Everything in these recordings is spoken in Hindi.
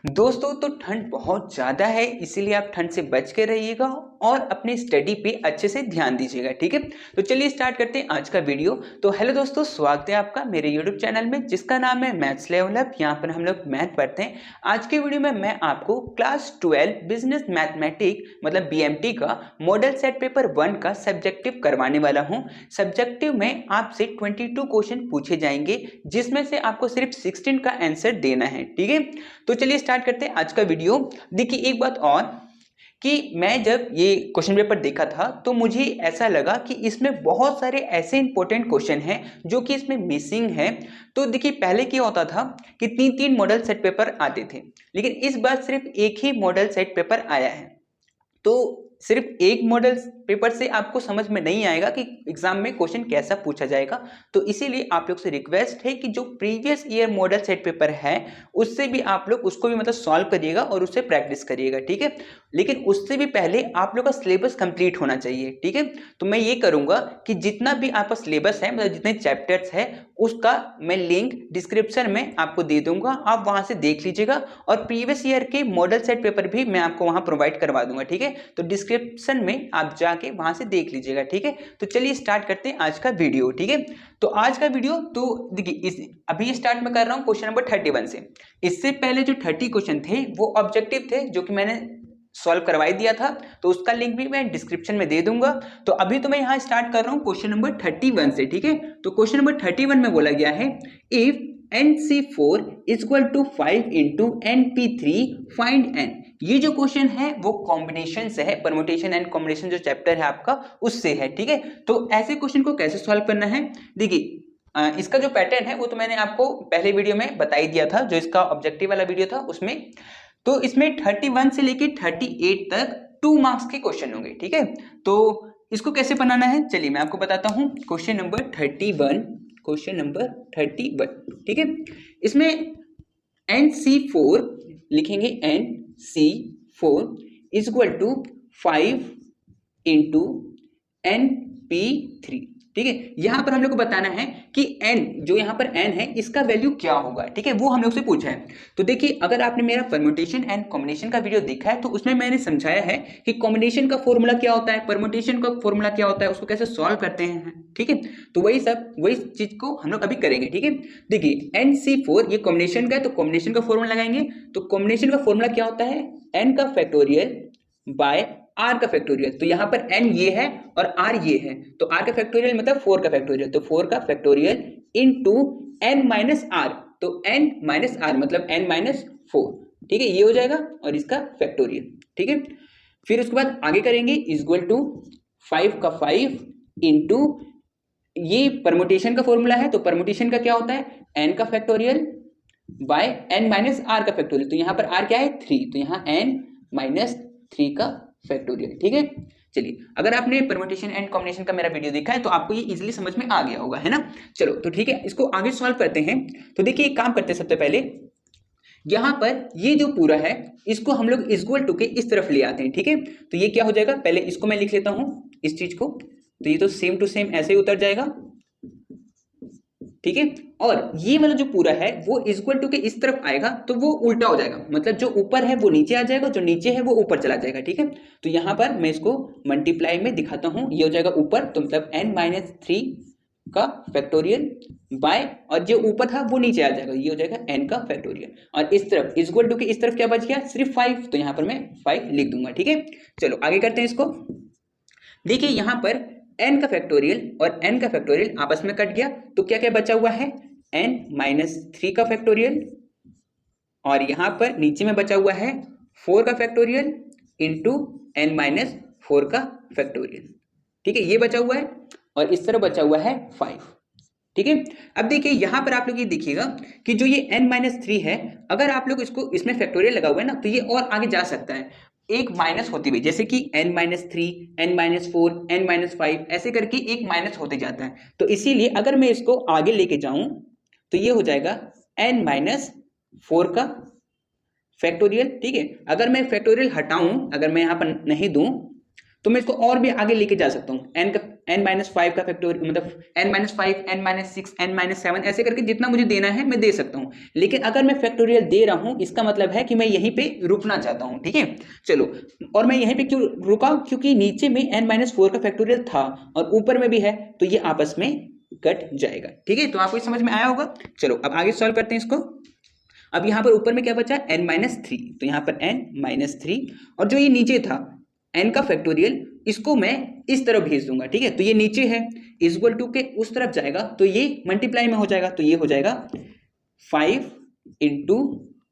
दोस्तों तो ठंड बहुत ज़्यादा है, इसीलिए आप ठंड से बच के रहिएगा और अपनी स्टडी पे अच्छे से ध्यान दीजिएगा। ठीक है, तो चलिए स्टार्ट करते हैं आज का वीडियो। तो हेलो दोस्तों, स्वागत है आपका मेरे यूट्यूब चैनल में जिसका नाम है मैथ्स लेवल अप। यहाँ पर हम लोग मैथ पढ़ते हैं। आज के वीडियो में मैं आपको क्लास 12 बिजनेस मैथमेटिक्स मतलब बीएमटी का मॉडल सेट पेपर 1 का सब्जेक्टिव करवाने वाला हूँ। सब्जेक्टिव में आपसे 22 क्वेश्चन पूछे जाएंगे, जिसमें से आपको सिर्फ 16 का आंसर देना है। ठीक है, तो चलिए स्टार्ट करते हैं आज का वीडियो। देखिए एक बात और कि मैं जब ये क्वेश्चन पेपर देखा था तो मुझे ऐसा लगा कि इसमें बहुत सारे ऐसे इंपॉर्टेंट क्वेश्चन हैं जो कि इसमें मिसिंग है। तो देखिए पहले क्या होता था कि 3-3 मॉडल सेट पेपर आते थे, लेकिन इस बार सिर्फ एक ही मॉडल सेट पेपर आया है। तो सिर्फ एक मॉडल पेपर से आपको समझ में नहीं आएगा कि एग्जाम में क्वेश्चन कैसा पूछा जाएगा। तो इसीलिए आप लोग से रिक्वेस्ट है कि जो previous year model set paper है उससे भी आप लोग उसको भी मतलब सॉल्व करिएगा और उससे प्रैक्टिस करिएगा। ठीक है, लेकिन उससे भी पहले आप लोग का सिलेबस कंप्लीट होना चाहिए। ठीक है, तो मैं ये करूंगा कि जितना भी आपका सिलेबस है मतलब जितने चैप्टर्स है उसका मैं लिंक डिस्क्रिप्शन में आपको दे दूंगा, आप वहां से देख लीजिएगा। और प्रीवियस ईयर के मॉडल सेट पेपर भी मैं आपको वहां प्रोवाइड करवा दूंगा। ठीक है, तो डिस्क्रिप्शन में आप जाके वहां से देख लीजिएगा। ठीक है, तो चलिए स्टार्ट करते हैं आज का वीडियो। ठीक है, तो आज का वीडियो तो देखिए अभी स्टार्ट में कर रहा हूँ क्वेश्चन नंबर 31 से। इससे पहले जो 30 क्वेश्चन थे वो ऑब्जेक्टिव थे जो कि मैंने सॉल्व करवाई दिया था, तो उसका लिंक भी मैं डिस्क्रिप्शन में दे दूंगा। तो अभी तो मैं यहां स्टार्ट कर रहा हूं क्वेश्चन नंबर 31 से। ठीक है, तो क्वेश्चन नंबर 31 में बोला गया है if NC4 is equal to 5 into NP3 find n। ये जो क्वेश्चन है वो कॉम्बिनेशन से है, परमुटेशन एंड कॉम्बिनेशन जो चैप्टर है आपका उससे है। ठीक है, तो ऐसे क्वेश्चन को कैसे सॉल्व करना है, देखिए इसका जो पैटर्न है वो तो मैंने आपको पहले वीडियो में बता ही दिया था, जो इसका ऑब्जेक्टिव वाला वीडियो था उसमें। तो इसमें 31 से लेके 38 तक 2 मार्क्स के क्वेश्चन होंगे। ठीक है, तो इसको कैसे बनाना है चलिए मैं आपको बताता हूं। Question number 31, question number 31। ठीक है, इसमें NC4 लिखेंगे, NC4 is equal to 5 into NP3। ठीक है, यहां पर हम लोग को बताना है कि n जो यहां पर n है इसका वैल्यू क्या होगा। ठीक है, वो हम लोग से पूछा है। तो देखिए अगर आपने मेरा परम्यूटेशन एंड कॉम्बिनेशन का वीडियो देखा है तो उसमें मैंने समझाया है कि कॉम्बिनेशन का फॉर्मूला क्या होता है, परम्यूटेशन का फॉर्मूला क्या होता है, उसको कैसे सॉल्व करते हैं। ठीक है, तो वही चीज को हम लोग अभी करेंगे। ठीक है, देखिए NC4 ये कॉम्बिनेशन का है तो कॉम्बिनेशन का फॉर्मूला लगाएंगे। तो कॉम्बिनेशन का फॉर्मूला क्या होता है, n का फैक्टोरियल बाय r का फैक्टोरियल। तो यहां पर n ये है और r ये है, तो r का फैक्टोरियल मतलब 4 का फैक्टोरियल, तो 4 का factorial into n minus r, तो n माइनस r मतलब n माइनस 4। ठीक है, ये हो जाएगा और इसका फैक्टोरियल। ठीक है, फिर उसके बाद आगे करेंगे इक्वल टू 5 का 5 इंटू ये परमुटेशन का फॉर्मूला है, तो परमुटेशन का क्या होता है n का factorial by n minus r का फैक्टोरियल। तो यहां पर r क्या है 3, तो यहां n माइनस 3 का फैक्टोरियल। ठीक है, चलिए अगर आपने परम्यूटेशन एंड कॉम्बिनेशन का मेरा वीडियो देखा है तो आपको ये इजीली समझ में आ गया होगा, है ना। चलो तो ठीक है, इसको आगे सॉल्व करते हैं। तो देखिए एक काम करते हैं, सबसे पहले यहां पर ये जो पूरा है इसको हम लोग इक्वल टू के इस तरफ ले आते हैं। ठीक है, तो ये क्या हो जाएगा, पहले इसको मैं लिख लेता हूं इस चीज को, तो ये तो सेम टू सेम ऐसे ही उतर जाएगा। ठीक है, और ये वाला जो पूरा है वो इक्वल टू के इस तरफ आएगा तो वो उल्टा हो जाएगा, मतलब जो ऊपर है वो नीचे आ जाएगा, जो नीचे है वो ऊपर चला जाएगा। ठीक है, तो यहां पर मैं इसको मल्टीप्लाई में दिखाता हूं, ये हो जाएगा ऊपर, तो मतलब n माइनस 3 का फैक्टोरियल बाय, और जो ऊपर था वो नीचे आ जाएगा, ये हो जाएगा n का फैक्टोरियल। और इस तरफ इक्वल टू के इस तरफ क्या बच गया, सिर्फ 5, तो यहां पर मैं 5 लिख दूंगा। ठीक है, चलो आगे करते हैं इसको। देखिए यहां पर n का फैक्टोरियल और n का फैक्टोरियल आपस में कट गया, तो क्या क्या बचा हुआ है n माइनस 3 का फैक्टोरियल, और यहां पर नीचे में बचा हुआ है 4 का फैक्टोरियल इंटू n माइनस 4 का फैक्टोरियल। ठीक है, ये बचा हुआ है, और इस तरह बचा हुआ है 5। ठीक है, अब देखिए यहां पर आप लोग ये देखिएगा कि जो ये n माइनस 3 है, अगर आप लोग इसको इसमें फैक्टोरियल लगा हुआ है ना तो ये और आगे जा सकता है, एक माइनस होती हुई, जैसे कि n minus 3, n minus 4, n minus 5 ऐसे करके एक माइनस होते जाता है। तो इसीलिए अगर मैं इसको आगे लेके जाऊं तो ये हो जाएगा n माइनस 4 का फैक्टोरियल। ठीक है, अगर मैं फैक्टोरियल हटाऊं, अगर मैं यहां पर नहीं दूं तो मैं इसको और भी आगे लेके जा सकता हूं, n-5 का फैक्टोरियल मतलब n-5, n-6, n-7 ऐसे करके जितना मुझे देना है मैं दे सकता हूँ। लेकिन अगर मैं फैक्टोरियल दे रहा हूँ इसका मतलब है कि मैं यहीं पे रुकना चाहता हूँ, ठीक है। चलो, और मैं यहीं पे क्यों रुका, क्योंकि नीचे में n-4 का फैक्टोरियल था और ऊपर में भी है, तो ये आपस में कट जाएगा, ठीक है। तो आपको समझ में आया होगा। चलो अब आगे सॉल्व करते हैं इसको। अब यहाँ पर ऊपर में क्या बचा, n-3, तो यहाँ पर n-3 और जो ये नीचे था n का फैक्टोरियल, इसको मैं इस तरफ भेज दूंगा, ठीक है। तो ये नीचे है इक्वल टू के उस तरफ जाएगा तो ये मल्टीप्लाई में हो जाएगा, तो ये हो जाएगा 5 इंटू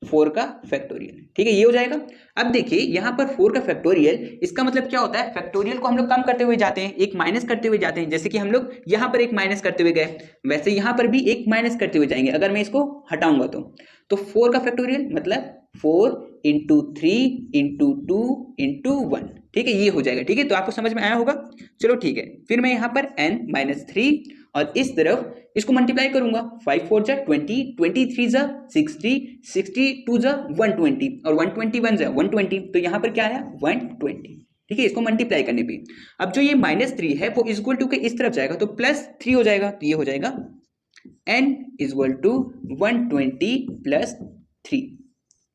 4 का फैक्टोरियल, ठीक है, ये हो जाएगा। अब देखिए यहाँ पर 4 का फैक्टोरियल, इसका मतलब क्या होता है, फैक्टोरियल को हम लोग कम करते हुए जाते हैं, एक माइनस करते हुए जाते हैं। जैसे कि हम लोग यहाँ पर एक माइनस करते हुए गए, वैसे यहाँ पर भी एक माइनस करते हुए जाएंगे अगर मैं इसको हटाऊंगा तो 4 का फैक्टोरियल मतलब 4 इंटू 3 इंटू 2 इंटू 1, ठीक है, ये हो जाएगा, ठीक है। तो आपको समझ में आया होगा। चलो ठीक है, फिर मैं यहाँ पर n-3 और इस तरफ इसको मल्टीप्लाई करूंगा, 5 4 जा 20, 23 जा 60, 62 जा 120 और 121 जा 120, तो यहाँ पर क्या आया 120, ठीक है, इसको मल्टीप्लाई करने पे। अब जो ये -3 है वो इक्वल टू के इस तरफ जाएगा तो +3 हो जाएगा, तो ये हो जाएगा n इक्वल टू 120 + 3,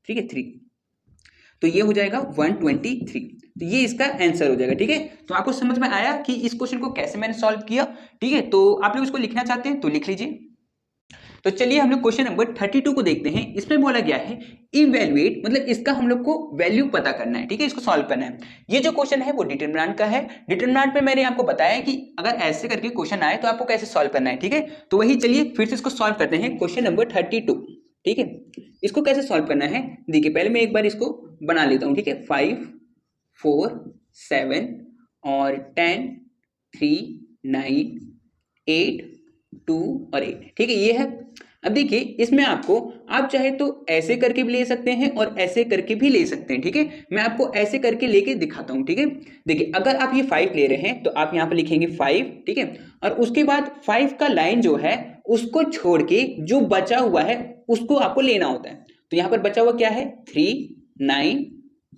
ठीक है 3, तो ये हो जाएगा 123, तो ये इसका आंसर हो जाएगा, ठीक है। तो आपको समझ में आया कि इस क्वेश्चन को कैसे मैंने सॉल्व किया, ठीक है। तो आप लोग इसको लिखना चाहते हैं तो लिख लीजिए। तो चलिए हम लोग क्वेश्चन नंबर 32 को देखते हैं। इसमें बोला गया है इवैल्यूएट, मतलब इसका हम लोग को वैल्यू पता करना है, ठीक है, इसको सॉल्व करना है। ये जो क्वेश्चन है वो डिटरमिनेंट का है। डिटरमिनेंट पे मैंने आपको बताया कि अगर ऐसे करके क्वेश्चन आए तो आपको कैसे सॉल्व करना है, ठीक है। तो वही चलिए फिर से इसको सॉल्व करते हैं, क्वेश्चन नंबर 32, ठीक है। इसको कैसे सॉल्व करना है देखिए, पहले मैं एक बार इसको बना लेता हूँ, ठीक है। 5 4 7 और 10 3 9 8 2 और 8, ठीक है, ये है। अब देखिए इसमें आपको, आप चाहे तो ऐसे करके भी ले सकते हैं और ऐसे करके भी ले सकते हैं, ठीक है। मैं आपको ऐसे करके लेके दिखाता हूं, ठीक है। देखिए अगर आप ये 5 ले रहे हैं तो आप यहां पर लिखेंगे 5, ठीक है, और उसके बाद 5 का लाइन जो है उसको छोड़ के जो बचा हुआ है उसको आपको लेना होता है। तो यहां पर बचा हुआ क्या है 3 9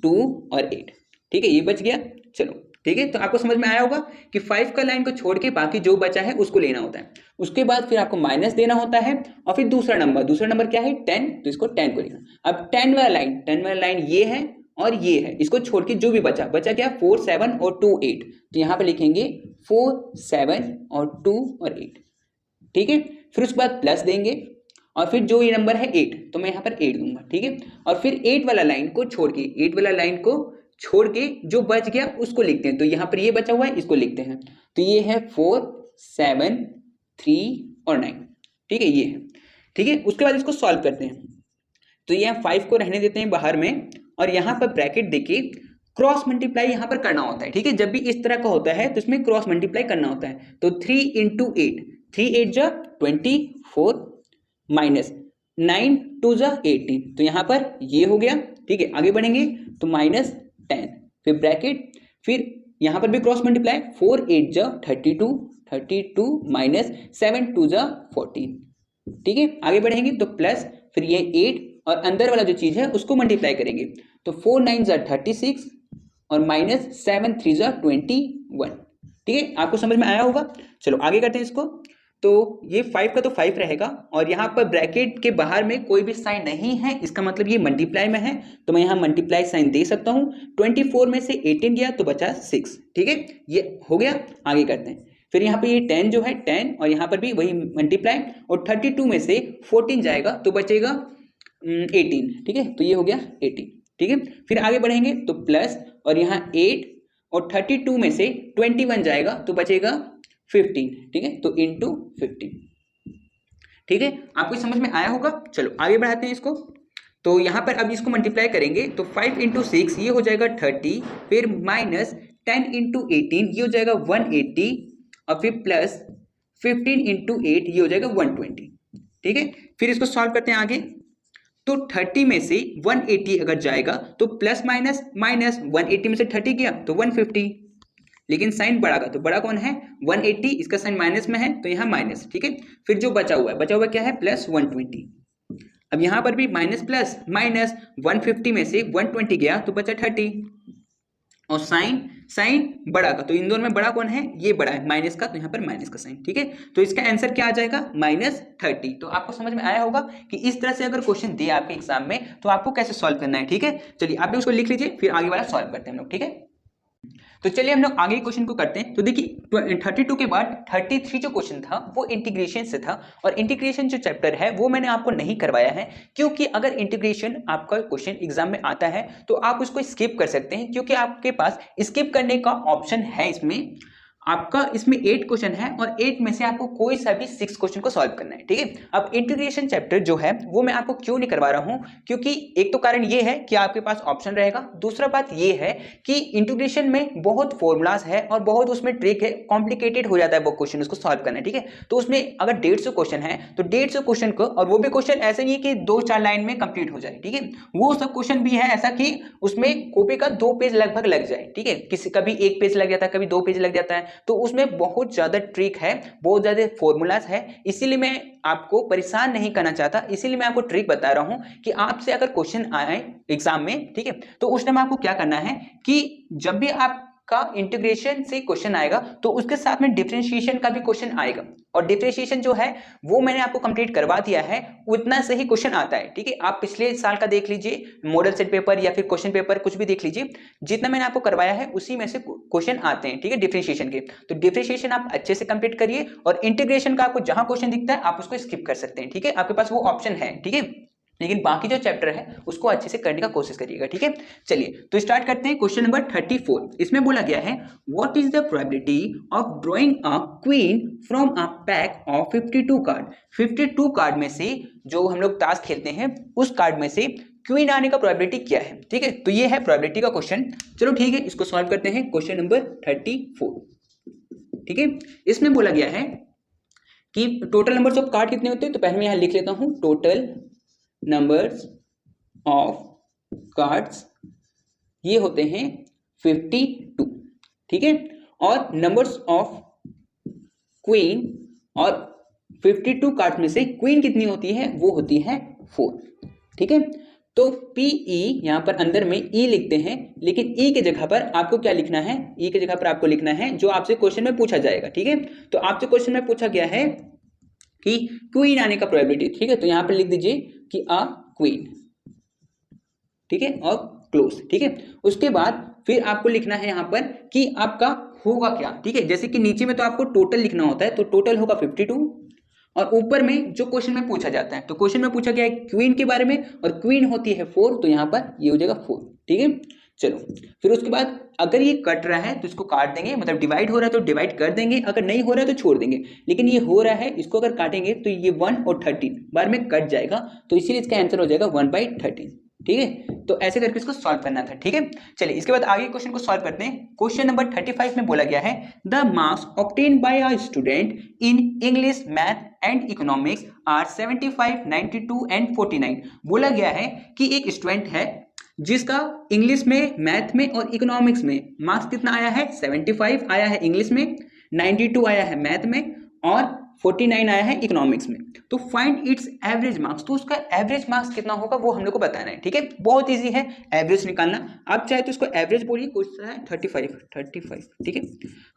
2 और 8, ठीक है, ये बच गया। चलो ठीक है, तो आपको समझ में आया होगा कि 5 का लाइन को छोड़ के बाकी जो बचा है उसको लेना होता है। उसके बाद फिर आपको माइनस देना होता है और फिर दूसरा नंबर क्या है 10, तो इसको 10 को लिखना। अब 10 वाला लाइन ये है और ये है, इसको छोड़ के जो भी बचा क्या 4 7 और 2 8, तो यहाँ पे लिखेंगे 4 7 और 2 और 8, ठीक है। फिर उसके बाद प्लस देंगे और फिर जो ये नंबर है 8, तो मैं यहाँ पर 8 दूंगा, ठीक है। और फिर 8 वाला लाइन को छोड़ के जो बच गया उसको लिखते हैं। तो यहाँ पर ये बचा हुआ है इसको लिखते हैं, तो ये है 4 7 3 और 9, ठीक है, ये है, ठीक है। उसके बाद इसको सॉल्व करते हैं। तो ये 5 को रहने देते हैं बाहर में और यहाँ पर ब्रैकेट देखिए क्रॉस मल्टीप्लाई यहाँ पर करना होता है, ठीक है। जब भी इस तरह का होता है तो इसमें क्रॉस मल्टीप्लाई करना होता है। तो 3 इंटू 8, 3 8 जा 24 माइनस 9 2 जा 18, तो यहाँ पर ये हो गया, ठीक है। आगे बढ़ेंगे तो -10, फिर ब्रैकेट, फिर यहाँ पर भी क्रॉस मल्टीप्लाई 4 8 जा 32 माइनस 7 2 जा 14, ठीक है। आगे बढ़ेंगे तो प्लस, फिर ये 8 और अंदर वाला जो चीज है उसको मल्टीप्लाई करेंगे तो 4 9 जा 36 और माइनस 7 3 जा 21, ठीक है। आपको समझ में आया होगा। चलो आगे करते हैं इसको। तो ये 5 का तो 5 रहेगा और यहाँ पर ब्रैकेट के बाहर में कोई भी साइन नहीं है, इसका मतलब ये मल्टीप्लाई में है, तो मैं यहाँ मल्टीप्लाई साइन दे सकता हूँ। 24 में से 18 गया तो बचा 6, ठीक है, ये हो गया। आगे करते हैं। फिर यहाँ पे ये 10 जो है 10 और यहाँ पर भी वही मल्टीप्लाई, और 32 में से 14 जाएगा तो बचेगा 18, ठीक है, तो ये हो गया 18, ठीक है। फिर आगे बढ़ेंगे तो प्लस, और यहाँ 8 और 32 में से 21 जाएगा तो बचेगा 15, ठीक है, तो इंटू 15, ठीक है। आपको समझ में आया होगा। चलो आगे बढ़ाते हैं इसको। तो यहाँ पर अब इसको मल्टीप्लाई करेंगे तो 5 इंटू 6 ये हो जाएगा 30, फिर माइनस 10 इंटू 18 ये हो जाएगा 180, और फिर प्लस 15 इंटू 8 ये हो जाएगा 120, ठीक है। फिर इसको सॉल्व करते हैं आगे। तो 30 में से 180 अगर जाएगा तो प्लस माइनस 180 में से 30 गया तो 150, लेकिन साइन बड़ा का, तो बड़ा कौन है 180, इसका साइन माइनस में है तो यहाँ माइनस, ठीक है। फिर जो बचा हुआ क्या है प्लस 120। अब यहाँ पर भी माइनस प्लस माइनस 150 में से 120 गया तो बचा 30, और साइन साइन बड़ा का, तो इन दोनों में बड़ा कौन है, ये बड़ा है, माइनस का, तो यहाँ पर माइनस का साइन, ठीक है। तो इसका आंसर क्या आ जाएगा, -30। तो आपको समझ में आया होगा कि इस तरह से अगर क्वेश्चन दिए आपके एग्जाम में तो आपको कैसे सॉल्व करना है, ठीक है। चलिए आप भी उसको लिख लीजिए, फिर आगे वाला सॉल्व करते हैं हम लोग, ठीक है। तो चलिए हम लोग आगे क्वेश्चन को करते हैं। तो देखिए 32 के बाद 33 जो क्वेश्चन था वो इंटीग्रेशन से था, और इंटीग्रेशन जो चैप्टर है वो मैंने आपको नहीं करवाया है, क्योंकि अगर इंटीग्रेशन आपका क्वेश्चन एग्जाम में आता है तो आप उसको स्किप कर सकते हैं, क्योंकि आपके पास स्किप करने का ऑप्शन है। इसमें आपका इसमें 8 क्वेश्चन है और 8 में से आपको कोई सा भी 6 क्वेश्चन को सॉल्व करना है, ठीक है। अब इंटीग्रेशन चैप्टर जो है वो मैं आपको क्यों नहीं करवा रहा हूं, क्योंकि एक तो कारण ये है कि आपके पास ऑप्शन रहेगा, दूसरा बात ये है कि इंटीग्रेशन में बहुत फॉर्मूलाज है और बहुत उसमें ट्रिक है, कॉम्प्लिकेटेड हो जाता है वो क्वेश्चन उसको सॉल्व करना, ठीक है। तो उसमें अगर 150 क्वेश्चन है तो 150 क्वेश्चन को, और वो भी क्वेश्चन ऐसे नहीं है कि 2-4 लाइन में कंप्लीट हो जाए, ठीक है। वो सब क्वेश्चन भी है ऐसा कि उसमें कॉपी का 2 पेज लगभग लग जाए, ठीक है। किसी कभी 1 पेज लग जाता है, कभी 2 पेज लग जाता है, तो उसमें बहुत ज्यादा ट्रिक है, बहुत ज्यादा फॉर्मूलाज है। इसीलिए मैं आपको परेशान नहीं करना चाहता, इसीलिए मैं आपको ट्रिक बता रहा हूं कि आपसे अगर क्वेश्चन आए एग्जाम में, ठीक है, तो उस टाइम आपको क्या करना है कि जब भी आपका इंटीग्रेशन से क्वेश्चन आएगा तो उसके साथ में डिफरेंशिएशन का भी क्वेश्चन आएगा, और डिफरेंशिएशन जो है वो मैंने आपको कंप्लीट करवा दिया है, उतना से ही क्वेश्चन आता है, ठीक है। आप पिछले साल का देख लीजिए, मॉडल सेट पेपर या फिर क्वेश्चन पेपर कुछ भी देख लीजिए, जितना मैंने आपको करवाया है उसी में से क्वेश्चन आते हैं, ठीक है, डिफरेंशिएशन के। तो डिफरेंशिएशन आप अच्छे से कंप्लीट करिए, और इंटीग्रेशन का आपको जहां क्वेश्चन दिखता है आप उसको स्किप कर सकते हैं, ठीक है, आपके पास वो ऑप्शन है, ठीक है। लेकिन बाकी जो चैप्टर है उसको अच्छे से करने का कोशिश करिएगा, ठीक है। चलिए तो स्टार्ट करते हैं क्वेश्चन नंबर 34। इसमें बोला गया है what is the probability of drawing a queen from a pack of 52 card. 52 card में से जो हम लोग ताश खेलते हैं उस कार्ड में से क्वीन आने का प्रोबेबिलिटी क्या है, ठीक है। तो ये है प्रोबेबिलिटी का क्वेश्चन। चलो ठीक है, इसको सॉल्व करते हैं। क्वेश्चन नंबर 34, ठीक है। इसमें बोला गया है कि टोटल नंबर्स ऑफ कार्ड कितने होते हैं, तो पहले मैं यहां लिख लेता हूं, टोटल नंबर्स ऑफ कार्ड्स ये होते हैं 52, ठीक है। और नंबर्स ऑफ क्वीन, और 52 कार्ड्स में से क्वीन कितनी होती है, वो होती है 4, ठीक है। तो PE यहां पर अंदर में E लिखते हैं, लेकिन E के जगह पर आपको क्या लिखना है, E के जगह पर आपको लिखना है जो आपसे क्वेश्चन में पूछा जाएगा, ठीक है। तो आपसे क्वेश्चन में पूछा गया है कि क्वीन आने का प्रोबेबिलिटी, ठीक है। तो यहां पर लिख दीजिए कि अ क्वीन, ठीक है, और क्लोज, ठीक है। उसके बाद फिर आपको लिखना है यहां पर कि आपका होगा क्या, ठीक है। जैसे कि नीचे में तो आपको टोटल लिखना होता है, तो टोटल होगा 52, और ऊपर में जो क्वेश्चन में पूछा जाता है, तो क्वेश्चन में पूछा गया है क्वीन के बारे में, और क्वीन होती है 4, तो यहां पर ये हो जाएगा 4, ठीक है। चलो फिर उसके बाद अगर ये कट रहा है तो इसको काट देंगे, मतलब डिवाइड हो रहा है तो डिवाइड कर देंगे, अगर नहीं हो रहा है तो छोड़ देंगे। लेकिन ये हो रहा है, इसको अगर काटेंगे तो ये 1 और 13 बार में कट जाएगा, तो इसीलिए इसका आंसर हो जाएगा 1/13, ठीक है। तो ऐसे करके इसको सॉल्व करना था, ठीक है। चलिए इसके बाद आगे क्वेश्चन को सॉल्व करते हैं। क्वेश्चन नंबर 35 में बोला गया है the marks obtained by a student in English, math and economics are 75, 92 and 49। बोला गया है कि एक स्टूडेंट है जिसका इंग्लिश में, मैथ में और इकोनॉमिक्स में मार्क्स कितना आया है, 75 आया है इंग्लिश में, 92 आया है मैथ में, और 49 आया है इकोनॉमिक्स में। तो फाइंड इट्स एवरेज मार्क्स, तो उसका एवरेज मार्क्स कितना होगा वो हम लोग को बताना है, ठीक है। बहुत इजी है एवरेज निकालना। आप चाहे तो इसको एवरेज बोलिए, क्वेश्चन है 35, ठीक है।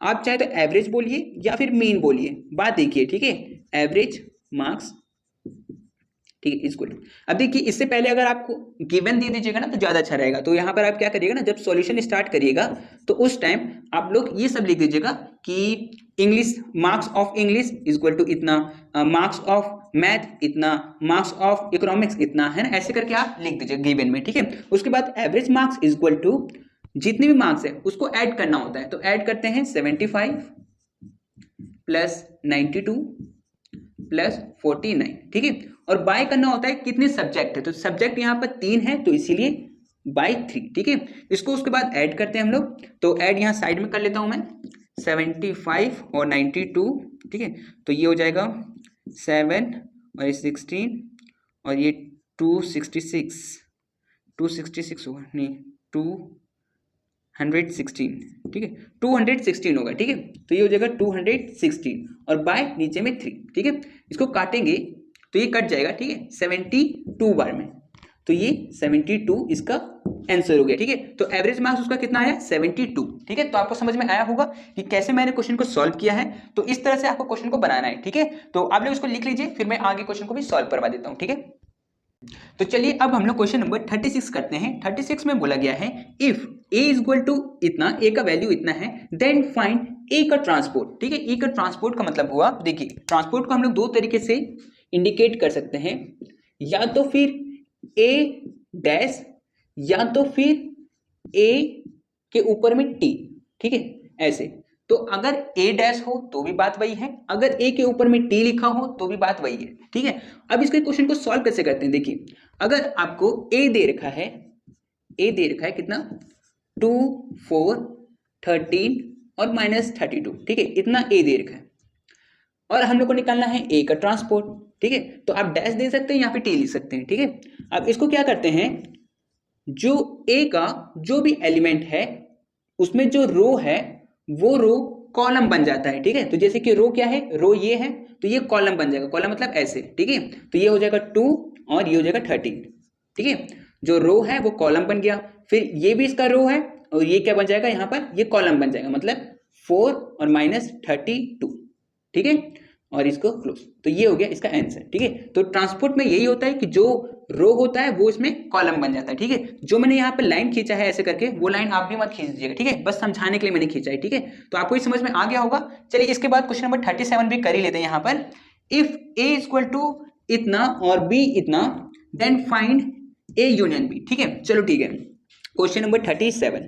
आप चाहे तो एवरेज बोलिए या फिर मीन बोलिए, बात देखिए, ठीक है। एवरेज मार्क्स, ठीक है, इसको। अब देखिए इससे पहले अगर आपको गिवन दे दीजिएगा ना तो ज्यादा अच्छा रहेगा। तो यहाँ पर आप क्या करिएगा ना, जब सॉल्यूशन स्टार्ट करिएगा तो उस टाइम आप लोग ये सब लिख दीजिएगा कि English, marks of English equal to इतना, मार्क्स ऑफ मैथ इतना, मार्क्स ऑफ इकोनॉमिक्स इतना, है ना, ऐसे करके आप लिख दीजिए गिवन में, ठीक है। उसके बाद एवरेज मार्क्स इक्वल टू जितने भी मार्क्स है उसको ऐड करना होता है, तो ऐड करते हैं 75 प्लस 92 प्लस 49, ठीक है। और बाय करना होता है कितने सब्जेक्ट है, तो सब्जेक्ट यहाँ पर 3 है तो इसीलिए बाय 3, ठीक है। इसको उसके बाद ऐड करते हैं हम लोग, तो ऐड यहाँ साइड में कर लेता हूं मैं, 75 और 92, ठीक है। तो ये हो जाएगा 7 और 16 और ये 266 होगा, नहीं 216, ठीक है, 216 होगा, ठीक है। तो ये हो जाएगा 216 और बाय नीचे में 3, ठीक है। इसको काटेंगे तो ये कट जाएगा, ठीक है, 72 बार में। तो ये 72 इसका आंसर हो गया। ठीक है, तो एवरेज मार्क्स उसका कितना आया 72। ठीक है, तो आपको समझ में आया होगा कि कैसे मैंने क्वेश्चन को सॉल्व किया है। तो इस तरह से आपको क्वेश्चन को बनाना है। ठीक है, तो आप लोग इसको लिख लीजिए, फिर मैं आगे क्वेश्चन को भी सॉल्व करवा देता हूँ। ठीक है, तो चलिए अब हम लोग क्वेश्चन नंबर 36 करते हैं। 36 में बोला गया है if a is equal to इतना, a का वैल्यू इतना है, देन फाइंड a का ट्रांसपोर्ट। ठीक है, a का ट्रांसपोर्ट का मतलब हुआ, देखिए ट्रांसपोर्ट को हम लोग दो तरीके से इंडिकेट कर सकते हैं, या तो फिर a डैश, या तो फिर a के ऊपर में t। ठीक है, ऐसे। तो अगर a डैश हो तो भी बात वही है, अगर a के ऊपर में t लिखा हो तो भी बात वही है। ठीक है, अब इसके क्वेश्चन को सॉल्व कैसे करते हैं, देखिए अगर आपको a दे रखा है, a दे रखा है कितना 2 4 13 और -32। ठीक है, इतना a दे रखा है और हम लोग को निकालना है a का ट्रांसपोर्ट। ठीक है, तो आप डैश दे सकते हैं, यहाँ पे t लिख सकते हैं। ठीक है, अब इसको क्या करते हैं, जो a का जो भी एलिमेंट है उसमें जो रो है वो रो कॉलम बन जाता है। ठीक है, तो जैसे कि रो क्या है, रो ये है, तो ये कॉलम बन जाएगा, कॉलम मतलब ऐसे। ठीक है, तो ये हो जाएगा 2 और ये हो जाएगा 13। ठीक है, जो रो है वो कॉलम बन गया, फिर ये भी इसका रो है और ये क्या बन जाएगा, यहाँ पर ये कॉलम बन जाएगा, मतलब 4 और -32। ठीक है, और इसको क्लोज, तो ये हो गया इसका आंसर। ठीक है, तो ट्रांसपोर्ट में यही होता है कि जो रो होता है वो इसमें कॉलम बन जाता है। ठीक है, जो मैंने यहाँ पे लाइन खींचा है ऐसे करके, वो लाइन आप भी मत खींच दीजिएगा। ठीक है, बस समझाने के लिए मैंने खींचा है। ठीक है, तो आपको ये समझ में आ गया होगा। चलिए इसके बाद क्वेश्चन नंबर 37 भी कर ही लेते हैं। यहाँ पर इफ a इक्वल टू इतना और b इतना, then find a union b। ठीक है, चलो ठीक है, क्वेश्चन नंबर 37।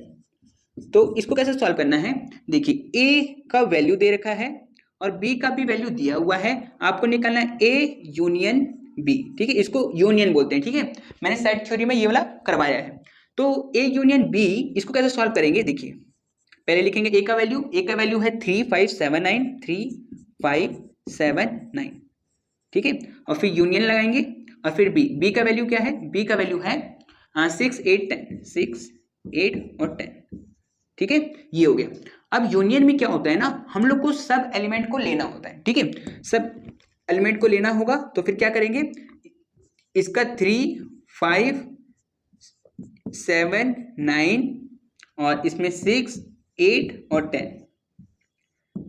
तो इसको कैसे सॉल्व करना है, देखिए a का वैल्यू दे रखा है और b का भी वैल्यू दिया हुआ है, आपको निकालना है a यूनियन b। ठीक है, इसको यूनियन बोलते हैं। ठीक है, मैंने सेट थ्योरी में ये वाला करवाया है। तो a यूनियन b, इसको कैसे सॉल्व करेंगे, देखिए पहले लिखेंगे a का वैल्यू है 3579 3579। ठीक है, और फिर यूनियन लगाएंगे, और फिर b का वैल्यू क्या है, b का वैल्यू है 6 8 10 6 8 और 10। ठीक है, ये हो गया। अब यूनियन में क्या होता है ना, हम लोग को सब एलिमेंट को लेना होता है। ठीक है, सब एलिमेंट को लेना होगा, तो फिर क्या करेंगे, इसका 3 5 7 9 और इसमें 6 8 और 10।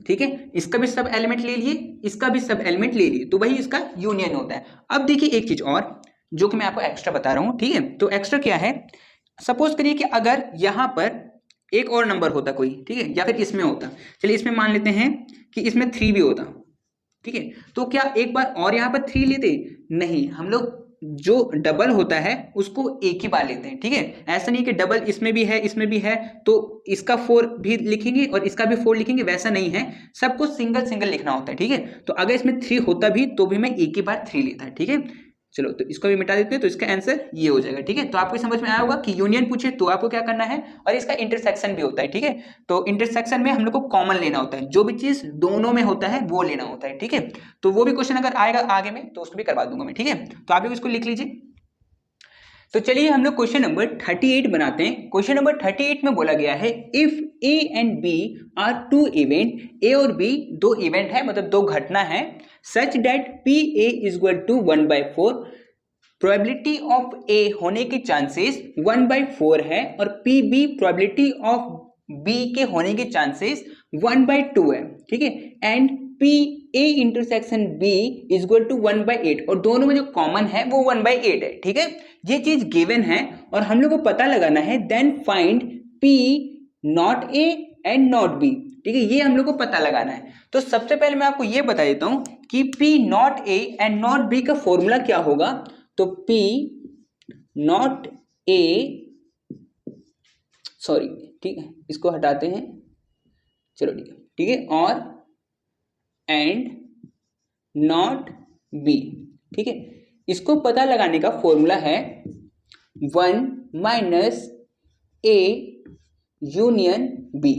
ठीक है, इसका भी सब एलिमेंट ले लिए, इसका भी सब एलिमेंट ले लिए, तो वही इसका यूनियन होता है। अब देखिए एक चीज और जो कि मैं आपको एक्स्ट्रा बता रहा हूं। ठीक है, तो एक्स्ट्रा क्या है, सपोज करिए कि अगर यहां पर एक और नंबर होता कोई, ठीक है, या फिर इसमें होता, चलिए इसमें मान लेते हैं कि इसमें 3 भी होता। ठीक है, तो क्या एक बार और यहाँ पर 3 लेते, नहीं, हम लोग जो डबल होता है उसको एक ही बार लेते हैं। ठीक है, ऐसा नहीं कि डबल इसमें भी है इसमें भी है तो इसका 4 भी लिखेंगे और इसका भी 4 लिखेंगे, वैसा नहीं है, सबको सिंगल सिंगल लिखना होता है। ठीक है, तो अगर इसमें 3 होता भी तो भी मैं एक ही बार 3 लेता है। ठीक है, चलो तो इसको भी मिटा देते हैं, तो इसका आंसर ये हो जाएगा। ठीक है, तो आपको समझ में आया होगा कि यूनियन पूछे तो आपको क्या करना है, और इसका इंटरसेक्शन भी होता है। ठीक है, तो इंटरसेक्शन में हम लोग को कॉमन लेना होता है, जो भी चीज दोनों में होता है वो लेना होता है। ठीक है, तो वो भी क्वेश्चन अगर आएगा आगे में तो उसको भी करवा दूंगा मैं। ठीक है, तो आप लोग इसको लिख लीजिए। तो चलिए हम लोग क्वेश्चन नंबर 38 बनाते हैं। क्वेश्चन नंबर 38 में बोला गया है if a and b are two event, a और b दो इवेंट है, मतलब दो घटना है, such that pa is equal to 1/4, probability of a होने के चांसेस 1/4 है, और pb प्रोबेबिलिटी ऑफ b के होने के चांसेस 1/2 है। ठीक है, and pa intersection b is equal to 1/8, और दोनों में जो कॉमन है वो 1/8 है। ठीक है, ये चीज गिवन है और हम लोग को पता लगाना है, then find p not a and not b। ठीक है, ये हम लोग को पता लगाना है। तो सबसे पहले मैं आपको ये बता देता हूं कि p not a and not b का फॉर्मूला क्या होगा। तो p नॉट a, सॉरी, ठीक है, इसको हटाते हैं, चलो ठीक है, ठीक है, और एंड नॉट बी। ठीक है, इसको पता लगाने का फॉर्मूला है 1 माइनस ए यूनियन बी।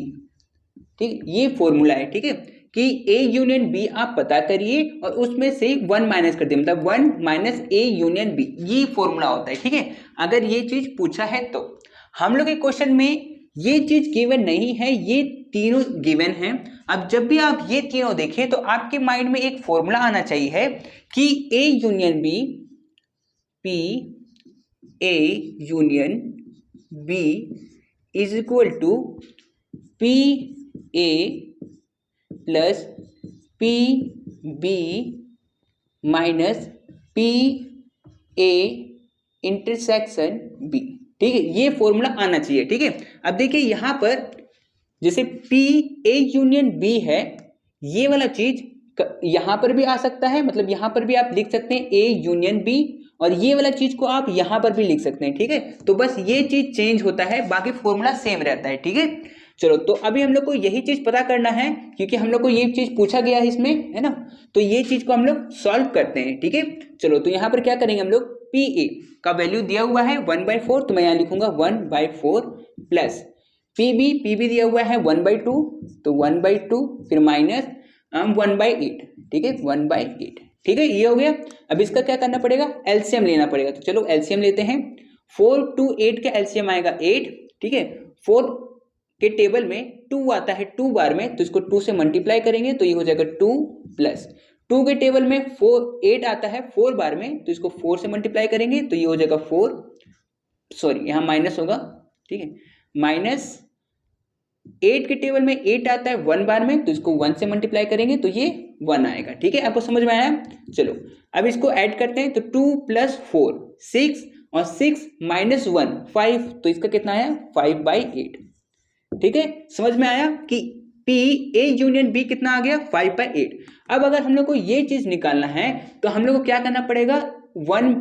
ठीक, ये फॉर्मूला है। ठीक है, कि ए यूनियन बी आप पता करिए और उसमें से 1 माइनस कर दिए, मतलब 1 माइनस ए यूनियन बी, ये फॉर्मूला होता है। ठीक है, अगर ये चीज पूछा है तो हम लोग के क्वेश्चन में ये चीज गिवन नहीं है, ये तीनों गिवन हैं। अब जब भी आप ये तीनों देखें तो आपके माइंड में एक फॉर्मूला आना चाहिए कि A union B, P A union B is equal to P A plus P B minus P A intersection B. ठीक है, ये फॉर्मूला आना चाहिए। ठीक है, अब देखिए यहाँ पर जैसे पी ए यूनियन बी है, ये वाला चीज यहां पर भी आ सकता है, मतलब यहां पर भी आप लिख सकते हैं ए यूनियन बी, और ये वाला चीज को आप यहां पर भी लिख सकते हैं। ठीक है, तो बस ये चीज चेंज होता है, बाकी फॉर्मूला सेम रहता है। ठीक है, चलो तो अभी हम लोग को यही चीज पता करना है, क्योंकि हम लोग को ये चीज पूछा गया है इसमें, है ना, तो ये चीज को हम लोग सॉल्व करते हैं। ठीक है, चलो तो यहाँ पर क्या करेंगे हम लोग, पी ए का वैल्यू दिया हुआ है 1/4, तो मैं यहाँ लिखूंगा 1/4 प्लस पी बी दिया हुआ है 1/2, तो 1/2 फिर माइनस 1/8। ठीक है, 1/8। ठीक है, ये हो गया। अब इसका क्या करना पड़ेगा, एलसीएम लेना पड़ेगा, तो चलो एलसीएम लेते हैं। 4 2 8 का एलसीएम आएगा 8। ठीक है, 4 के टेबल में 2 आता है 2 बार में, तो इसको 2 से मल्टीप्लाई करेंगे तो ये हो जाएगा 2 प्लस 2 के टेबल में 8 आता है 4 बार में, तो इसको 4 से मल्टीप्लाई करेंगे तो ये हो जाएगा 4, सॉरी यहाँ माइनस होगा। ठीक है, माइनस 8 के टेबल में 8 आता है 1 बार में, तो इसको 1 से मल्टीप्लाई करेंगे तो ये 1 आएगा। ठीक है, आपको समझ में आया। चलो अब इसको ऐड करते हैं, तो 2 + 4 6 और 6 - 1 5, तो इसका कितना आया 5/8। ठीक है, समझ में आया कि P A यूनियन B कितना आ गया 5/8। अब अगर हम लोग को ये चीज निकालना है तो हम लोग को क्या करना पड़ेगा, 1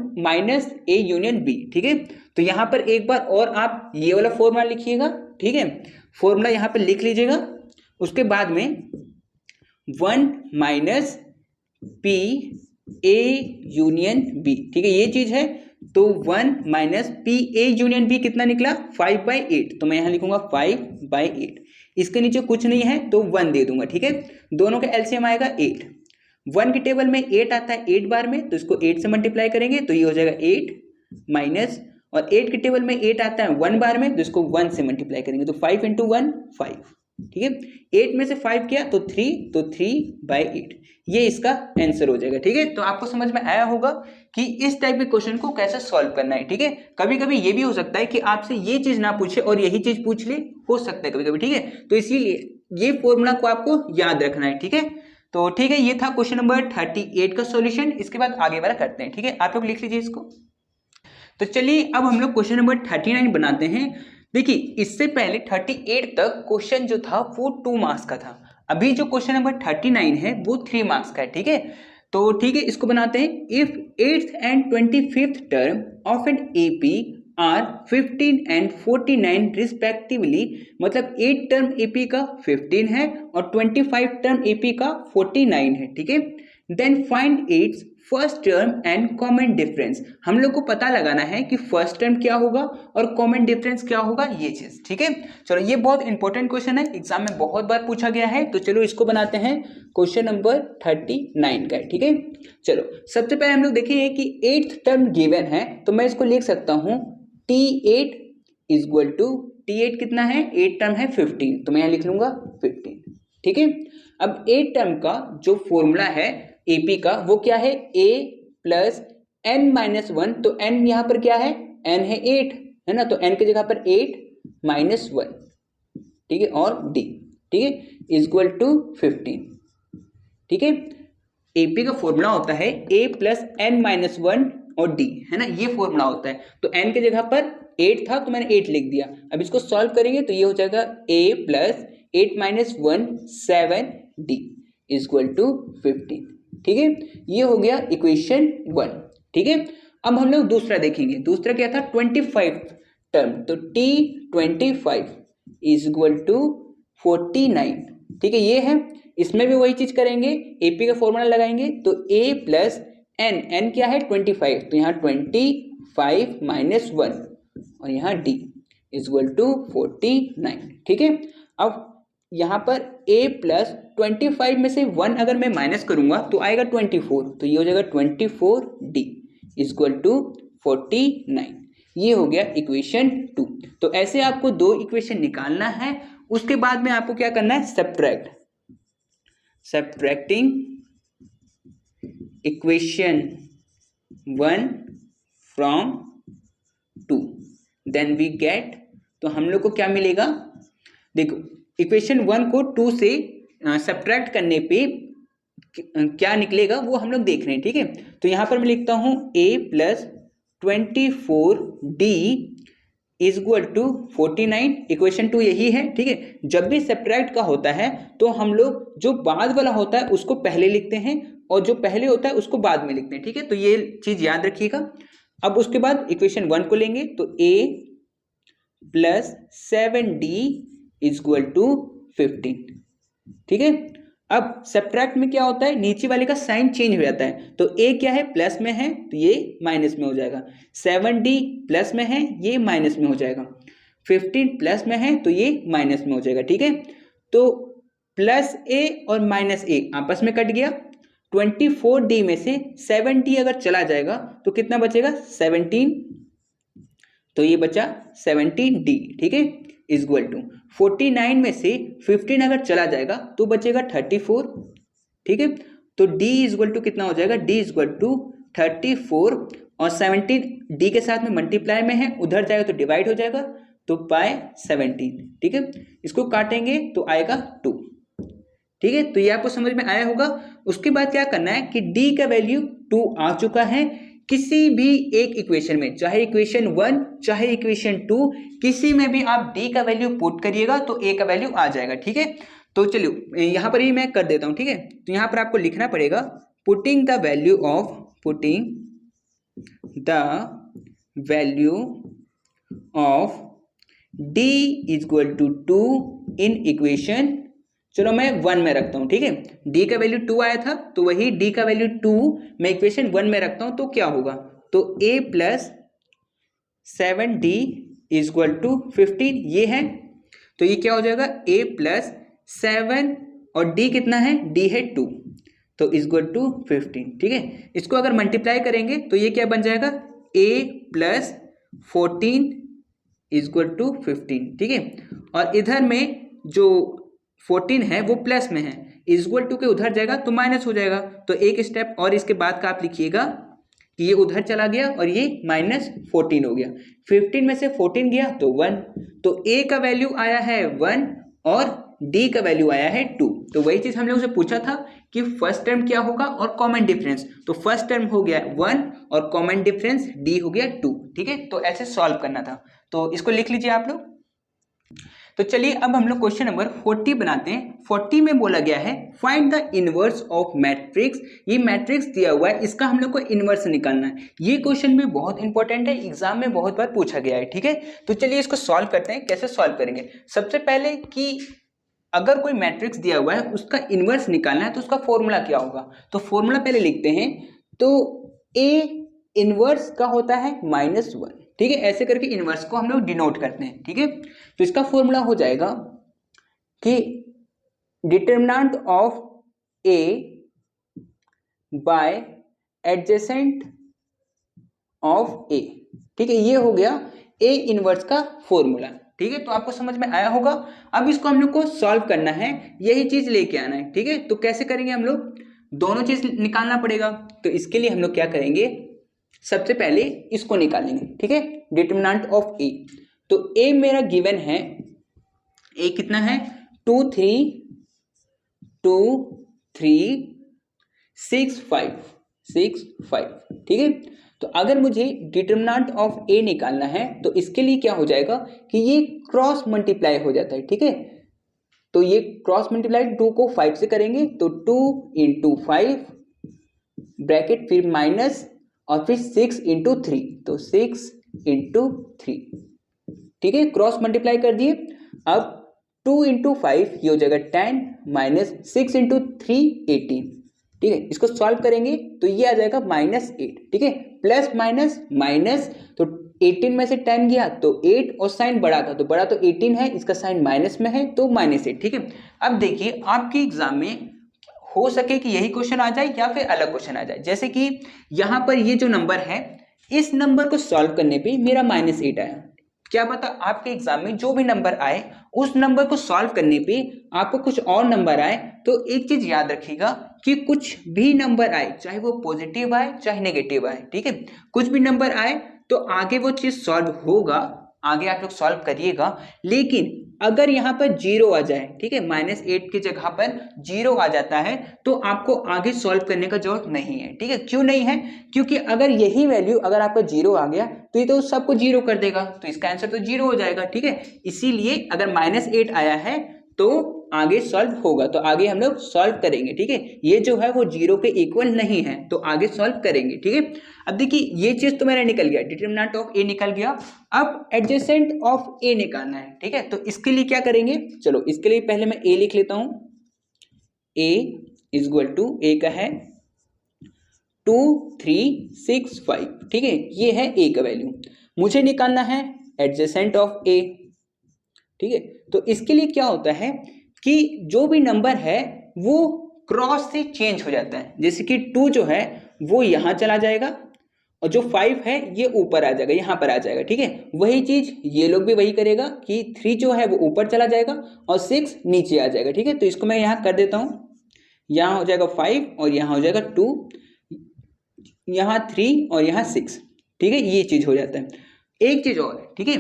- A यूनियन B। ठीक है, तो यहां पर एक बार और आप ये वाला फॉर्मूला लिखिएगा। ठीक है, फॉर्मूला यहां पर लिख लीजिएगा, उसके बाद में 1 - P A यूनियन B। ठीक है, ये चीज है, तो 1 - P A यूनियन B कितना निकला 5/8, तो मैं यहां लिखूंगा 5/8। इसके नीचे कुछ नहीं है तो 1 दे दूंगा। ठीक है, दोनों का एलसीएम आएगा 8। 1 के टेबल में 8 आता है 8 बार में, तो इसको 8 से मल्टीप्लाई करेंगे तो ये हो जाएगा 8 माइनस, और 8 के टेबल में 8 आता है 1 बार में, तो इसको 1 से मल्टीप्लाई करेंगे तो 5 × 1 5। ठीक है, 8 में से 5 किया तो 3, तो 3/8, ये इसका आंसर हो जाएगा। ठीक है, तो आपको समझ में आया होगा कि इस टाइप के क्वेश्चन को कैसे सॉल्व करना है। ठीक है, कभी कभी ये भी हो सकता है कि आपसे ये चीज ना पूछे और यही चीज पूछ ले, हो सकता है कभी कभी। ठीक है, तो इसीलिए ये फॉर्मूला को आपको याद रखना है। ठीक है, तो ठीक है, ये था क्वेश्चन नंबर 38 का सॉल्यूशन। इसके बाद आगे वाला करते हैं। ठीक है, आप लोग लिख लीजिए इसको। तो चलिए अब हम लोग क्वेश्चन नंबर 39 बनाते हैं। देखिए, इससे पहले 38 तक क्वेश्चन जो था वो 2 मार्क्स का था, अभी जो क्वेश्चन नंबर 39 है वो 3 मार्क्स का है। ठीक है, तो ठीक है, इसको बनाते हैं। If 8th and 25th term of an AP are 15 and 49 respectively, मतलब 8 टर्म एपी का 15 है और 25 टर्म एपी का 49 है। ठीक है, then find its first term and common difference. हम लोग को पता लगाना है कि फर्स्ट टर्म क्या होगा और कॉमन डिफरेंस क्या होगा, ये चीज। ठीक है, चलो ये बहुत इंपॉर्टेंट क्वेश्चन है, एग्जाम में बहुत बार पूछा गया है, तो चलो इसको बनाते हैं। क्वेश्चन नंबर 39 का है। ठीक है, चलो सबसे पहले हम लोग देखेंगे कि 8th टर्म गिवन है, तो मैं इसको लिख सकता हूं T8 = T8 कितना है, 8 टर्म है 15, तो मैं यहां लिख लूंगा 15। ठीक है, अब 8 टर्म का जो फॉर्मूला है एपी का वो क्या है, a + n-1, तो n यहां पर क्या है, n है 8, है ना, तो n की जगह पर 8 - 1। ठीक है, और d, ठीक है, = 15। ठीक है, एपी का फॉर्मूला होता है a + n-1 और d, है ना, ये फॉर्मूला होता है। तो n की जगह पर 8 था तो मैंने 8 लिख दिया। अब इसको सॉल्व करेंगे तो ये हो जाएगा a + 8 - 1 7d = 15। ठीक है, ये हो गया इक्वेशन 1। ठीक है, अब हम लोग दूसरा देखेंगे। दूसरा क्या था, 25 टर्म, तो T25 = 49। ठीक है, ये है, इसमें भी वही चीज करेंगे, एपी का फॉर्मूला लगाएंगे, तो a + n क्या है 25, तो यहाँ 25 - 1 और यहाँ d = 49। ठीक है, अब यहाँ पर a + 25 में से 1 अगर मैं माइनस करूंगा तो आएगा 24, तो ये हो जाएगा 24d = 49। ये हो गया इक्वेशन 2। तो ऐसे आपको 2 इक्वेशन निकालना है, उसके बाद में आपको क्या करना है, subtracting equation 1 from then we get, तो हम लोग को क्या मिलेगा, देखो इक्वेशन 1 को 2 से सब्ट्रैक्ट करने पे क्या निकलेगा वो हम लोग देख रहे हैं, ठीक है। तो यहाँ पर मैं लिखता हूँ a plus 24d is equal to 49, equation 2 यही है, ठीक है। जब भी सब्ट्रैक्ट का होता है तो हम लोग जो बाद वाला होता है उसको पहले लिखते हैं और जो पहले होता है उसको बाद में लिखते हैं, ठीक है। तो ये चीज याद रखिएगा। अब उसके बाद इक्वेशन 1 को लेंगे तो a plus 7d is equal to 15, ठीक है। अब सब्ट्रैक्ट में क्या होता है, नीचे वाले का साइन चेंज हो जाता है, तो a क्या है प्लस में है तो ये माइनस में हो जाएगा, 7d प्लस में है ये माइनस में हो जाएगा, 15 प्लस में है तो ये माइनस में हो जाएगा, ठीक है। तो प्लस a और माइनस a आपस में कट गया, 24d में से 7d अगर चला जाएगा तो कितना बचेगा 17, तो ये बचा 17d, ठीक है, इज इक्वल टू 49 में से 15 अगर चला जाएगा तो बचेगा 34, ठीक है। तो d इज इक्वल टू कितना हो जाएगा, d इज इक्वल टू 34 और 17 d के साथ में मल्टीप्लाई में है, उधर जाएगा तो डिवाइड हो जाएगा, तो बाय 17, ठीक है। इसको काटेंगे तो आएगा 2, ठीक है। तो ये आपको समझ में आया होगा। उसके बाद क्या करना है कि d का वैल्यू 2 आ चुका है, किसी भी एक इक्वेशन में, चाहे इक्वेशन 1 चाहे इक्वेशन 2, किसी में भी आप d का वैल्यू पुट करिएगा तो a का वैल्यू आ जाएगा, ठीक है। तो चलिए यहाँ पर ही मैं कर देता हूँ, ठीक है। तो यहाँ पर आपको लिखना पड़ेगा putting the value of d is equal to 2 in equation, चलो मैं 1 में रखता हूं, ठीक है। d का वैल्यू 2 आया था तो वही d का वैल्यू 2 मैं इक्वेशन 1 में रखता हूं, तो क्या होगा, तो a plus 7d is equal to 15 ये है, तो ये क्या हो जाएगा a प्लस 7 और d कितना है, d है 2, तो इज इक्वल टू 15, ठीक है। इसको अगर मल्टीप्लाई करेंगे तो ये क्या बन जाएगा, a plus 14 is equal to 15, ठीक है। और इधर में जो 14 है वो प्लस में है, इज इक्वल टू के उधर जाएगा तो माइनस हो जाएगा, तो एक स्टेप और इसके बाद का आप लिखिएगा कि ये उधर चला गया और ये माइनस 14 हो गया, 15 में से 14 गया तो 1, तो a का वैल्यू आया है 1 और d का वैल्यू आया है 2। तो वही चीज हम लोगों से पूछा था कि फर्स्ट टर्म क्या होगा और कॉमन डिफरेंस, तो फर्स्ट टर्म हो गया 1 और कॉमन डिफरेंस d हो गया 2, ठीक है। तो ऐसे सॉल्व करना था, तो इसको लिख लीजिए आप लोग। तो चलिए अब हम लोग क्वेश्चन नंबर 40 बनाते हैं। 40 में बोला गया है find the inverse of matrix, ये मैट्रिक्स दिया हुआ है, इसका हम लोग को इनवर्स निकालना है। ये क्वेश्चन भी बहुत इंपॉर्टेंट है, एग्जाम में बहुत बार पूछा गया है, ठीक है। तो चलिए इसको सॉल्व करते हैं। कैसे सॉल्व करेंगे, सबसे पहले कि अगर कोई मैट्रिक्स दिया हुआ है उसका इनवर्स निकालना है तो उसका फॉर्मूला क्या होगा, तो फॉर्मूला पहले लिखते हैं। तो a इनवर्स का होता है -1, ठीक है, ऐसे करके इनवर्स को हम लोग डिनोट करते हैं, ठीक है। तो इसका फॉर्मूला हो जाएगा कि determinant of a by adjacent of a, ठीक है, ये हो गया a इनवर्स का फॉर्मूला, ठीक है। तो आपको समझ में आया होगा। अब इसको हम लोग को सॉल्व करना है, यही चीज लेके आना है, ठीक है। तो कैसे करेंगे हम लोग, दोनों चीज निकालना पड़ेगा। तो इसके लिए हम लोग क्या करेंगे, सबसे पहले इसको निकालेंगे, ठीक है, डिटर्मिनेंट ऑफ a। तो a मेरा गिवन है, a कितना है 2 3 2 3 6 5 6 5, ठीक है। तो अगर मुझे डिटर्मिनेंट ऑफ a निकालना है तो इसके लिए क्या हो जाएगा कि ये क्रॉस मल्टीप्लाई हो जाता है, ठीक है। तो ये क्रॉस मल्टीप्लाई 2 को 5 से करेंगे तो 2 × 5 ब्रैकेट फिर माइनस और फिर 6 × 3, तो 6 × 3, ठीक है, क्रॉस मल्टीप्लाई कर दिए। अब 2 × 5 ये हो जाएगा 10 माइनस 6 × 3 18, ठीक है। इसको सॉल्व करेंगे तो ये आ जाएगा -8, ठीक है, प्लस माइनस माइनस, तो 18 में से 10 गया तो 8 और साइन बड़ा था तो बड़ा तो 18 है, इसका साइन माइनस में है तो -8, ठीक है। अब देखिए आपके एग्जाम में हो सके कि यही क्वेश्चन आ जाए या फिर अलग क्वेश्चन आ जाए, जैसे कि यहाँ पर ये जो नंबर है इस नंबर को सॉल्व करने पे मेरा -8 आया, क्या पता आपके एग्जाम में जो भी नंबर आए उस नंबर को सॉल्व करने पे आपको कुछ और नंबर आए। तो एक चीज याद रखिएगा कि कुछ भी नंबर आए, चाहे वो पॉजिटिव आए चाहे नेगेटिव आए, ठीक है, कुछ भी नंबर आए तो आगे वो चीज सॉल्व होगा आगे आप लोग सॉल्व करिएगा, लेकिन अगर यहाँ पर जीरो आ जाए, ठीक है, -8 की जगह पर जीरो आ जाता है तो आपको आगे सॉल्व करने का जरूरत नहीं है, ठीक है। क्यों नहीं है? क्योंकि अगर यही वैल्यू अगर आपका जीरो आ गया तो ये तो सबको जीरो कर देगा, तो इसका आंसर तो जीरो हो जाएगा, ठीक है। इसीलिए अगर -8 आया है तो आगे सॉल्व होगा, तो आगे हम लोग सॉल्व करेंगे, ठीक है। ये जो है वो जीरो के इक्वल नहीं है, तो आगे सॉल्व करेंगे, ठीक है। अब देखिए ये चीज तो मेरा निकल गया, डिटरमिनेंट ऑफ ए निकल गया। अब एडजेसेंट ऑफ ए निकालना है, ठीक है। तो इसके लिए क्या करेंगे, चलो इसके लिए पहले मैं ए लिख लेता हूं। ए इज इक्वल टू, ए का है 2365, ठीक है, ये है ए का वैल्यू। मुझे निकालना है एडजेसेंट ऑफ ए, ठीक है। तो इसके लिए क्या होता है कि जो भी नंबर है वो क्रॉस से चेंज हो जाता है, जैसे कि 2 जो है वो यहां चला जाएगा और जो 5 है ये ऊपर आ जाएगा, यहां पर आ जाएगा, ठीक है। वही चीज ये लोग भी वही करेगा कि 3 जो है वो ऊपर चला जाएगा और 6 नीचे आ जाएगा, ठीक है। तो इसको मैं यहां कर देता हूं, यहां हो जाएगा 5 और यहां हो जाएगा 2, यहां 3 और यहां 6, ठीक है। ये चीज हो जाता है। एक चीज और है, ठीक है,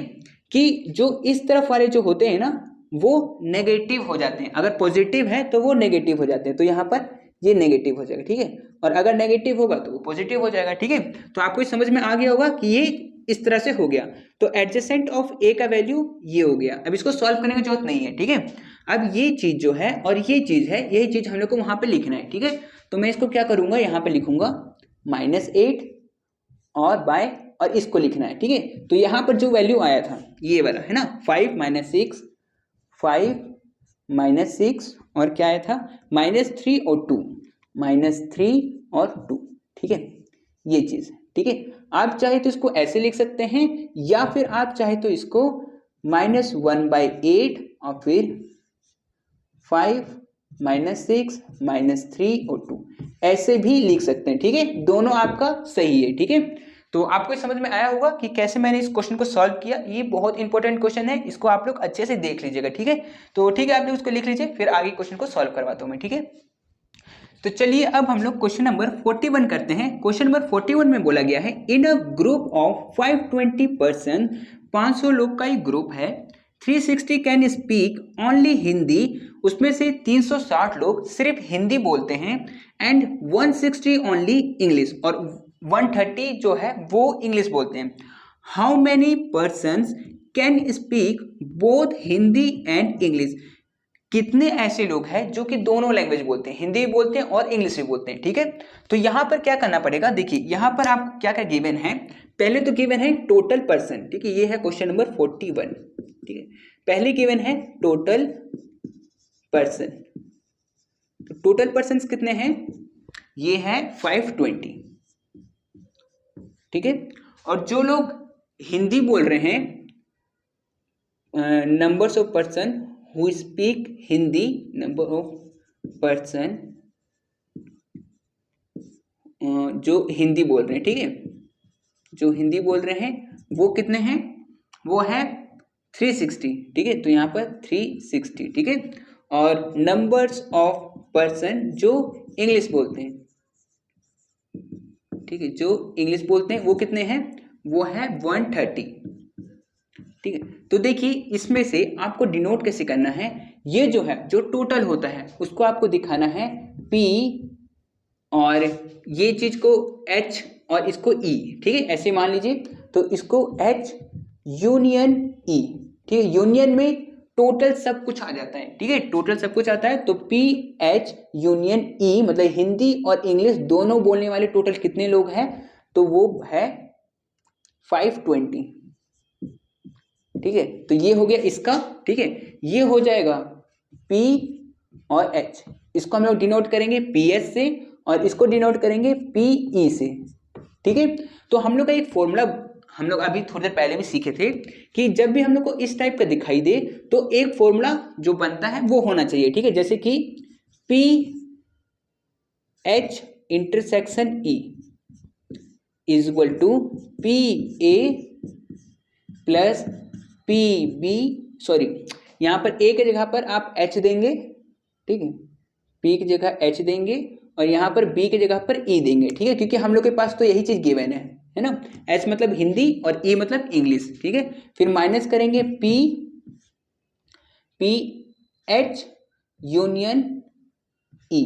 कि जो इस तरफ वाले जो होते हैं ना वो नेगेटिव हो जाते हैं, अगर पॉजिटिव है तो वो नेगेटिव हो जाते हैं, तो यहाँ पर ये नेगेटिव हो जाएगा, ठीक है। और अगर नेगेटिव होगा तो वो पॉजिटिव हो जाएगा, ठीक है। तो आपको समझ में आ गया होगा कि ये इस तरह से हो गया। तो एडजेसेंट ऑफ ए का वैल्यू ये हो गया। अब इसको सॉल्व करने की जरूरत नहीं है, ठीक है। अब ये चीज जो है और ये चीज है, यही चीज हम लोग को वहां पे लिखना है, ठीक है। तो मैं इसको क्या करूंगा, यहाँ पे लिखूंगा -8 और बाय, और इसको लिखना है, ठीक है। तो यहां पर जो वैल्यू आया था ये वाला है ना, 5 - 6 और क्या आया था -3 और 2, -3 और 2, ठीक है, ये चीज है, ठीक है। आप चाहे तो इसको ऐसे लिख सकते हैं या फिर आप चाहे तो इसको -1/8 और फिर 5 -6 -3 और 2 ऐसे भी लिख सकते हैं, ठीक है। दोनों आपका सही है, ठीक है। तो आपको समझ में आया होगा कि कैसे मैंने इस क्वेश्चन को सॉल्व किया। ये बहुत इंपॉर्टेंट क्वेश्चन है, इसको आप लोग अच्छे से देख लीजिएगा, ठीक है। तो ठीक है, आप लोग उसको लिख लीजिए, फिर आगे क्वेश्चन को सॉल्व करवाता हूं मैं, ठीक है। तो चलिए अब हम लोग क्वेश्चन नंबर 41 करते हैं। क्वेश्चन नंबर 41 में बोला गया है, इन अ ग्रुप ऑफ 520 पर्सन, 500 लोग का एक ग्रुप है, 360 कैन स्पीक ओनली हिंदी, उसमें से 360 लोग सिर्फ हिंदी बोलते हैं, एंड 160 ओनली इंग्लिश, और 130 जो है वो इंग्लिश बोलते हैं। How many persons can speak both Hindi and English, कितने ऐसे लोग हैं जो कि दोनों लैंग्वेज बोलते हैं, हिंदी भी बोलते हैं और इंग्लिश भी बोलते हैं, ठीक है। तो यहां पर क्या करना पड़ेगा, देखिए यहां पर आप क्या क्या गिवन है। पहले तो गिवन है टोटल पर्सन, ठीक है, ये है क्वेश्चन नंबर 41, ठीक है। पहले गिवन है टोटल पर्सन, तो टोटल पर्सन कितने हैं, ये है 520, ठीक है। और जो लोग हिंदी बोल रहे हैं, numbers of person who speak Hindi, number of person जो हिंदी बोल रहे हैं, ठीक है, जो हिंदी बोल रहे हैं वो कितने हैं, वो है 360, ठीक है। तो यहाँ पर 360, ठीक है। और नंबर्स ऑफ पर्सन जो इंग्लिश बोलते हैं, ठीक है, जो इंग्लिश बोलते हैं वो कितने हैं, वो है 130, ठीक है। तो देखिए इसमें से आपको डिनोट कैसे करना है, ये जो है जो टोटल होता है उसको आपको दिखाना है P, और ये चीज को H और इसको E, ठीक है, ऐसे मान लीजिए। तो इसको H यूनियन E, ठीक है, यूनियन में टोटल सब कुछ आ जाता है, ठीक है, टोटल सब कुछ आता है। तो PH यूनियन E मतलब हिंदी और इंग्लिश दोनों बोलने वाले टोटल कितने लोग हैं, तो वो है 520, ठीक है। तो ये हो गया इसका, ठीक है। ये हो जाएगा P और H, इसको हम लोग डिनोट करेंगे PS से और इसको डिनोट करेंगे PE से, ठीक है। तो हम लोग का एक फॉर्मूला हम लोग अभी थोड़ी देर पहले भी सीखे थे कि जब भी हम लोग को इस टाइप का दिखाई दे तो एक फॉर्मूला जो बनता है वो होना चाहिए, ठीक है। जैसे कि PH intersection E is equal to PA plus PB, sorry यहाँ पर A की जगह पर आप H देंगे, ठीक है, P की जगह H देंगे और यहाँ पर B की जगह पर E देंगे, ठीक है, क्योंकि हम लोग के पास तो यही चीज गिवन है, है ना, एच मतलब हिंदी और ई मतलब इंग्लिश, ठीक है। फिर माइनस करेंगे पी एच यूनियन ई,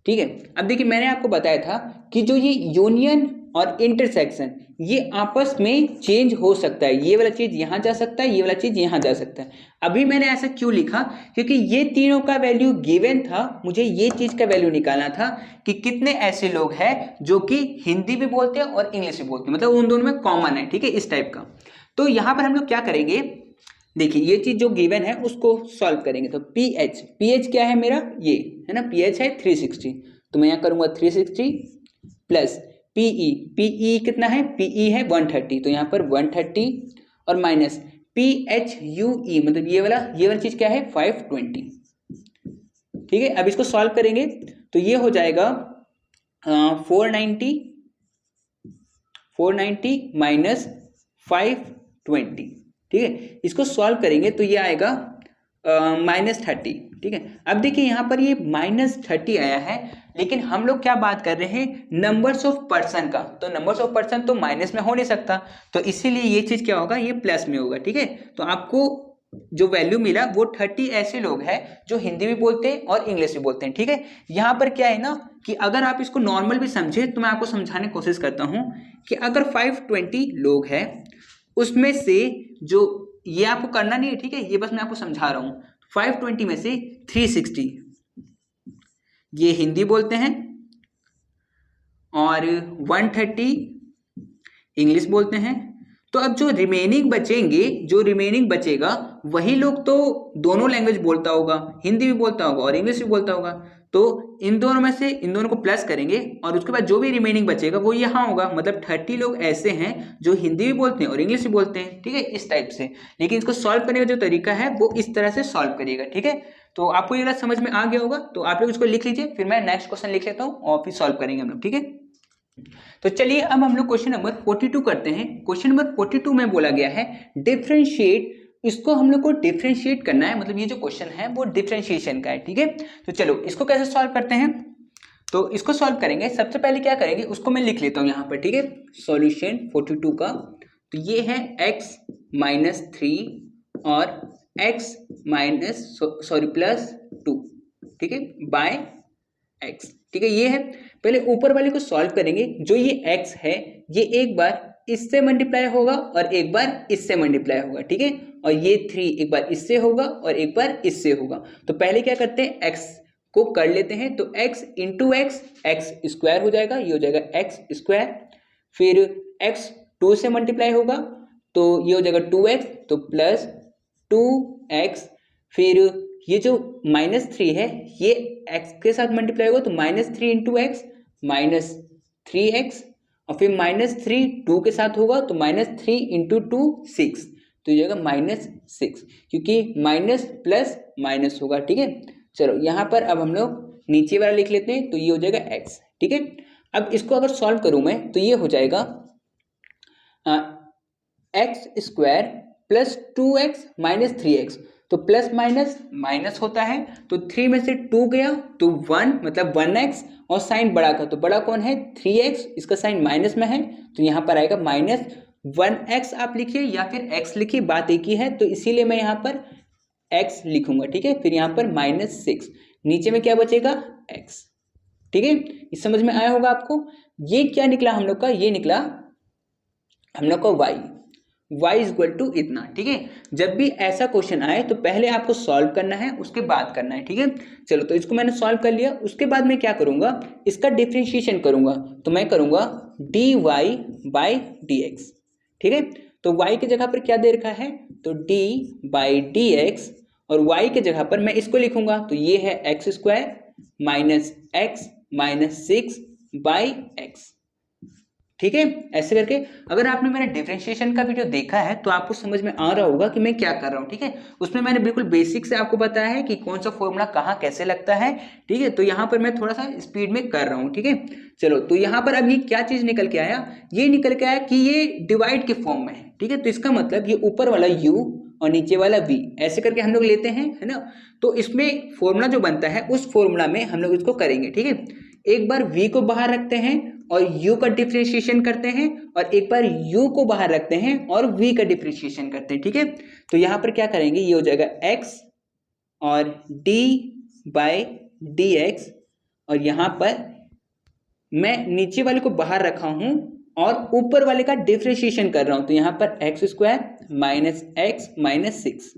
ठीक है। अब देखिए मैंने आपको बताया था कि जो ये यूनियन और इंटरसेक्शन ये आपस में चेंज हो सकता है, ये वाला चीज यहां जा सकता है, ये वाला चीज यहां जा सकता है। अभी मैंने ऐसा क्यों लिखा, क्योंकि ये तीनों का वैल्यू गिवन था, मुझे ये चीज का वैल्यू निकालना था कि कितने ऐसे लोग हैं जो कि हिंदी भी बोलते हैं और इंग्लिश भी बोलते हैं, मतलब उन दोनों में कॉमन है, ठीक है, इस टाइप का। तो यहां पर हम लोग क्या करेंगे, देखिए ये चीज जो गिवन है उसको सॉल्व करेंगे। तो पी एच क्या है मेरा, ये है ना, पी एच है 360, तो मैं यहाँ करूंगा 360 प्लस पीई कितना है, पीई है 130, तो यहाँ पर 130 और माइनस पी एच यू ई मतलब ये वाला चीज क्या है 520, ठीक है। अब इसको सॉल्व करेंगे तो ये हो जाएगा 490 माइनस 520, ठीक है। इसको सॉल्व करेंगे तो ये आएगा -30, ठीक है। अब देखिए यहाँ पर ये -30 आया है, लेकिन हम लोग क्या बात कर रहे हैं, नंबर्स ऑफ पर्सन का, तो नंबर्स ऑफ पर्सन तो माइनस में हो नहीं सकता, तो इसीलिए ये चीज क्या होगा, ये प्लस में होगा, ठीक है। तो आपको जो वैल्यू मिला वो 30 ऐसे लोग हैं जो हिंदी भी बोलते हैं और इंग्लिश भी बोलते हैं, ठीक है। यहाँ पर क्या है ना कि अगर आप इसको नॉर्मल भी समझे तो मैं आपको समझाने की कोशिश करता हूँ कि अगर 520 लोग हैं उसमें से जो, ये आपको करना नहीं है, ठीक है, ये बस मैं आपको समझा रहा हूँ, 520 में से 360 ये हिंदी बोलते हैं और 130 इंग्लिश बोलते हैं। तो अब जो रिमेनिंग बचेगा वही लोग तो दोनों लैंग्वेज बोलता होगा, हिंदी भी बोलता होगा और इंग्लिश भी बोलता होगा, तो इन दोनों में से इन दोनों को प्लस करेंगे और उसके बाद जो भी रिमेनिंग बचेगा वो यहाँ होगा, मतलब 30 लोग ऐसे हैं जो हिंदी भी बोलते हैं और इंग्लिश भी बोलते हैं, ठीक है, इस टाइप से। लेकिन इसको सॉल्व करने का जो तरीका है वो इस तरह से सॉल्व करिएगा, ठीक है। तो आपको ये बात समझ में आ गया होगा, तो आप लोग इसको लिख लीजिए, फिर मैं नेक्स्ट क्वेश्चन लिख लेता हूँ और फिर सॉल्व करेंगे हम लोग, ठीक है। तो चलिए अब हम लोग क्वेश्चन नंबर 42 करते हैं। क्वेश्चन नंबर 42 में बोला गया है डिफरेंशिएट, इसको हम लोग को डिफरेंशिएट करना है, मतलब ये जो क्वेश्चन है वो डिफरेंशिएशन का है, ठीक है। तो चलो इसको कैसे सॉल्व करते हैं, तो इसको सॉल्व करेंगे, सबसे पहले क्या करेंगे उसको मैं लिख लेता हूँ यहाँ पर, ठीक है। सॉल्यूशन 42 का, तो ये है x - 3 और x +2, ठीक है, बाय x, ठीक है। ये है, पहले ऊपर वाले को सॉल्व करेंगे, जो ये x है ये एक बार इससे मल्टीप्लाई होगा और एक बार इससे मल्टीप्लाई होगा, ठीक है, और ये 3 एक बार इससे होगा और एक बार इससे होगा। तो पहले क्या करते हैं, x को कर लेते हैं, तो x इंटू x स्क्वायर हो जाएगा, ये हो जाएगा x स्क्वायर, फिर x 2 से मल्टीप्लाई होगा तो ये हो जाएगा 2x, तो प्लस 2x, फिर ये जो -3 है ये x के साथ मल्टीप्लाई होगा तो -3 इंटू x -3x, और फिर -3 2 के साथ होगा तो -3 इंटू 2 6, तो ये जाएगा -6, क्योंकि माइनस प्लस माइनस होगा, ठीक है। चलो यहाँ पर अब हम लोग नीचे वाला लिख लेते हैं, तो ये हो जाएगा x, ठीक है। अब इसको अगर सॉल्व करूँ मैं तो ये हो जाएगा x square plus 2x - 3x, तो प्लस माइनस माइनस होता है, तो 3 में से 2 गया तो 1 मतलब 1x, और साइन बड़ा का, तो बड़ा कौन है 3x, इसका साइन माइनस में है तो यहाँ पर आएगा -1x आप लिखिए या फिर x लिखिए, बात एक ही है, तो इसीलिए मैं यहाँ पर x लिखूंगा, ठीक है। फिर यहाँ पर -6, नीचे में क्या बचेगा x, ठीक है। इस समझ में आया होगा आपको। ये क्या निकला हम लोग का, ये निकला हम लोग का y इक्वल टू इतना, ठीक है। जब भी ऐसा क्वेश्चन आए तो पहले आपको सॉल्व करना है उसके बाद करना है, ठीक है। चलो तो इसको मैंने सॉल्व कर लिया, उसके बाद मैं क्या करूंगा, इसका डिफरेंशिएशन करूंगा, तो मैं करूंगा dy/dx, ठीक है। तो y की जगह पर क्या दे रखा है, तो d/dx, और y की जगह पर मैं इसको लिखूंगा, तो ये है x स्क्वायर -x - 6/x, ठीक है। ऐसे करके अगर आपने मेरा डिफरेंशिएशन का वीडियो देखा है तो आपको समझ में आ रहा होगा कि मैं क्या कर रहा हूँ, ठीक है। उसमें मैंने बिल्कुल बेसिक से आपको बताया है कि कौन सा फॉर्मूला कहाँ कैसे लगता है, ठीक है। तो यहाँ पर मैं थोड़ा सा स्पीड में कर रहा हूँ, ठीक है। चलो तो यहाँ पर अब ये क्या चीज निकल के आया, ये निकल के आया कि ये डिवाइड के फॉर्म में है, ठीक है। तो इसका मतलब ये ऊपर वाला u और नीचे वाला v, ऐसे करके हम लोग लेते हैं, है ना। तो इसमें फॉर्मूला जो बनता है उस फॉर्मूला में हम लोग इसको करेंगे, ठीक है। एक बार v को बाहर रखते हैं और u का डिफरेंशिएशन करते हैं, और एक बार u को बाहर रखते हैं और v का डिफरेंशिएशन करते हैं, ठीक है। तो यहाँ पर क्या करेंगे, ये हो जाएगा x और d बाय dx, और यहाँ पर मैं नीचे वाले को बाहर रखा हूं और ऊपर वाले का डिफरेंशिएशन कर रहा हूं, तो यहाँ पर x square minus x minus 6,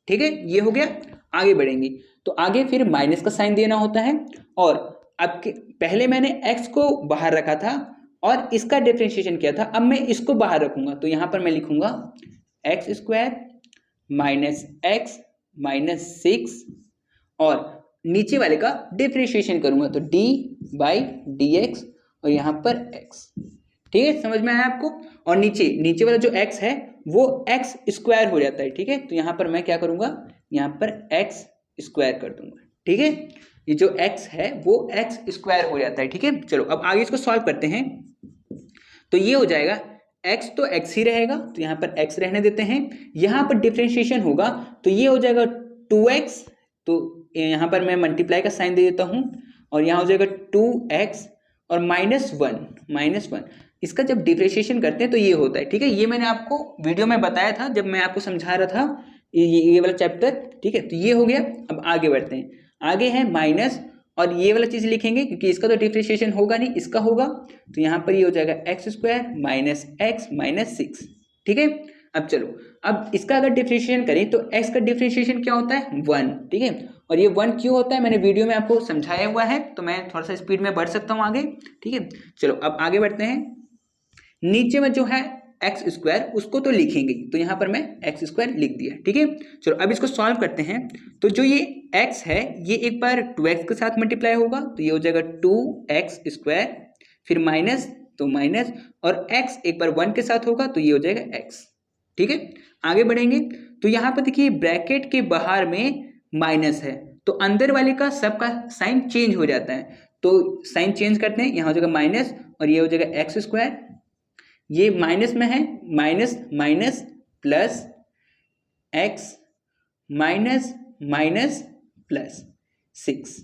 ठीक है। ये हो गया। आगे बढ़ेंगे तो आगे फिर माइनस का साइन देना होता है, और अब पहले मैंने x को बाहर रखा था और इसका डिफरेंशिएशन किया था, अब मैं इसको बाहर रखूंगा, तो यहाँ पर मैं लिखूंगा x square minus x minus 6, और नीचे वाले का डिफरेंशिएशन करूंगा तो d बाई डी एक्स, और यहाँ पर x, ठीक है। समझ में आया आपको। और नीचे वाला जो x है वो x स्क्वायर हो जाता है, ठीक है। तो यहाँ पर मैं क्या करूंगा, यहाँ पर x स्क्वायर कर दूंगा, ठीक है। ये जो x है वो x स्क्वायर हो जाता है, ठीक है। चलो अब आगे इसको सॉल्व करते हैं। तो ये हो जाएगा x तो x ही रहेगा, तो यहाँ पर x रहने देते हैं। यहाँ पर डिफरेंशिएशन होगा तो ये हो जाएगा 2x, तो यहाँ पर मैं मल्टीप्लाई का साइन दे देता हूँ, और यहाँ हो जाएगा 2x और -1, इसका जब डिफरेंशिएशन करते हैं तो ये होता है, ठीक है। ये मैंने आपको वीडियो में बताया था जब मैं आपको समझा रहा था ये वाला चैप्टर, ठीक है। तो ये हो गया। अब आगे बढ़ते हैं। आगे है माइनस, और ये वाला चीज लिखेंगे क्योंकि इसका तो डिफरेंशिएशन होगा नहीं, इसका होगा, तो यहाँ पर ये हो जाएगा x square minus x minus 6, ठीक है। अब चलो, अब इसका अगर डिफरेंशिएशन करें तो x का डिफरेंशिएशन क्या होता है, 1, ठीक है। और ये 1 क्यों होता है मैंने वीडियो में आपको समझाया हुआ है, तो मैं थोड़ा सा स्पीड में बढ़ सकता हूँ आगे, ठीक है। चलो अब आगे बढ़ते हैं। नीचे में जो है एक्स स्क्वायर उसको तो लिखेंगे, तो यहाँ पर मैं एक्स स्क्वायर लिख दिया, ठीक है। चलो अब इसको सॉल्व करते हैं। तो जो ये x है ये एक बार 2x के साथ मल्टीप्लाई होगा, तो ये हो जाएगा 2x स्क्वायर, फिर माइनस तो माइनस, और x एक बार 1 के साथ होगा तो ये हो जाएगा x, ठीक है। आगे बढ़ेंगे तो यहाँ पर देखिए ब्रैकेट के बाहर में माइनस है, तो अंदर वाले का सबका साइन चेंज हो जाता है, तो साइन चेंज करते हैं। यहाँ हो जाएगा माइनस और ये हो जाएगा एक्स स्क्वायर, ये माइनस में है, minus minus plus x minus minus plus 6,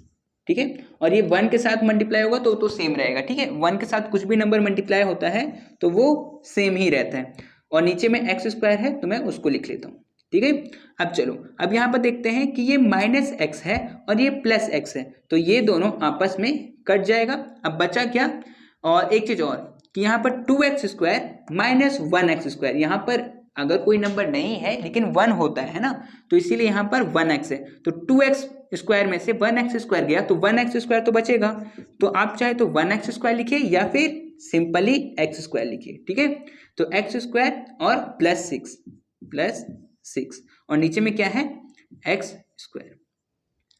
ठीक है। और ये 1 के साथ मल्टीप्लाई होगा तो सेम रहेगा, ठीक है। 1 के साथ कुछ भी नंबर मल्टीप्लाई होता है तो वो सेम ही रहता है, और नीचे में एक्स स्क्वायर है तो मैं उसको लिख लेता हूँ, ठीक है। अब चलो अब यहाँ पर देखते हैं कि ये माइनस एक्स है और ये प्लस एक्स है, तो ये दोनों आपस में कट जाएगा। अब बचा क्या, और एक चीज और कि यहाँ पर 2x square minus 1x square, यहाँ पर अगर कोई नंबर नहीं है लेकिन 1 होता है ना, तो इसीलिए यहाँ पर 1x है, तो 2x स्क्वायर में से 1x स्क्वायर गया तो 1x स्क्वायर तो बचेगा, तो आप चाहे तो 1x स्क्वायर लिखिए या फिर सिंपली x स्क्वायर लिखिए, ठीक है। तो x स्क्वायर और प्लस 6 और नीचे में क्या है x स्क्वायर,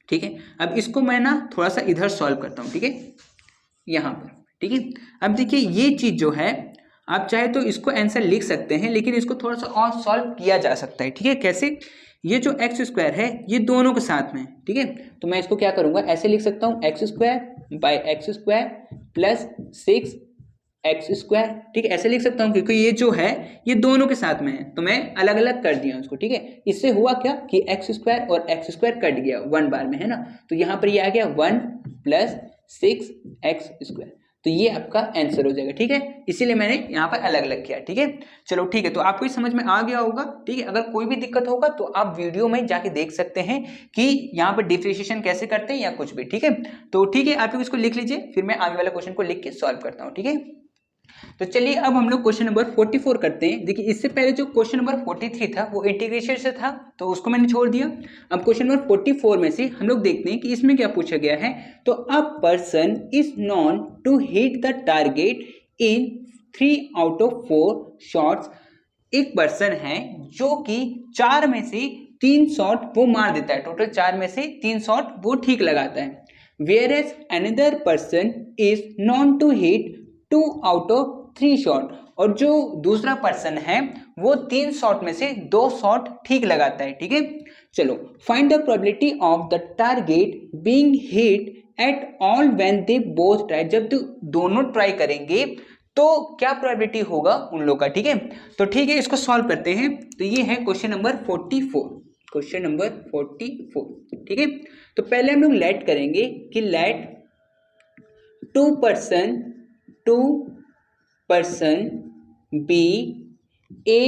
ठीक है। अब इसको मैं ना थोड़ा सा इधर सॉल्व करता हूँ, ठीक है, यहाँ पर, ठीक है। अब देखिए ये चीज जो है आप चाहे तो इसको आंसर लिख सकते हैं, लेकिन इसको थोड़ा सा और सॉल्व किया जा सकता है, ठीक है। कैसे, ये जो एक्स स्क्वायर है ये दोनों के साथ में, ठीक है, तो मैं इसको क्या करूंगा, ऐसे लिख सकता हूँ x square by x square plus 6 x square, ठीक है, ऐसे लिख सकता हूँ क्योंकि ये जो है ये दोनों के साथ में है, तो मैं अलग अलग कर दिया उसको, ठीक है। इससे हुआ क्या कि एक्स स्क्वायर और एक्स स्क्वायर कट गया 1 बार में, है ना, तो यहाँ पर ये आ गया 1 प्लस 6 एक्स स्क्वायर, तो ये आपका आंसर हो जाएगा, ठीक है। इसीलिए मैंने यहाँ पर अलग अलग किया, ठीक है। चलो ठीक है, तो आपको समझ में आ गया होगा, ठीक है। अगर कोई भी दिक्कत होगा तो आप वीडियो में जाके देख सकते हैं कि यहाँ पर डिफरेंशिएशन कैसे करते हैं या कुछ भी, ठीक है। तो ठीक है, आप लोग इसको लिख लीजिए, फिर मैं आगे वाला क्वेश्चन को लिख के सॉल्व करता हूँ, ठीक है। तो चलिए अब हम लोग क्वेश्चन नंबर 44 करते हैं। देखिए इससे पहले जो क्वेश्चन नंबर 43 था वो इंटीग्रेशन से था, तो उसको मैंने छोड़ दिया। अब क्वेश्चन नंबर 44 में से हम लोग देखते हैं कि इसमें क्या पूछा गया है। तो a person is known to hit the target in 3 out of 4 shots. एक पर्सन है जो कि 4 में से 3 शॉट वो मार देता है, टोटल 4 में से 3 शॉट वो ठीक लगाता है। Whereas another person is known to hit 2 out of 3 shot, और जो दूसरा पर्सन है वो 3 शॉट में से 2 शॉट ठीक लगाता है, ठीक है। चलो find the probability of the target being hit at all when they both try. जब दोनों ट्राई करेंगे तो क्या प्रोबेबिलिटी होगा उन लोग का, ठीक है। तो ठीक है, इसको सॉल्व करते हैं। तो ये है क्वेश्चन नंबर 44, क्वेश्चन नंबर 44, ठीक है। तो पहले हम लोग लेट करेंगे कि let two person be A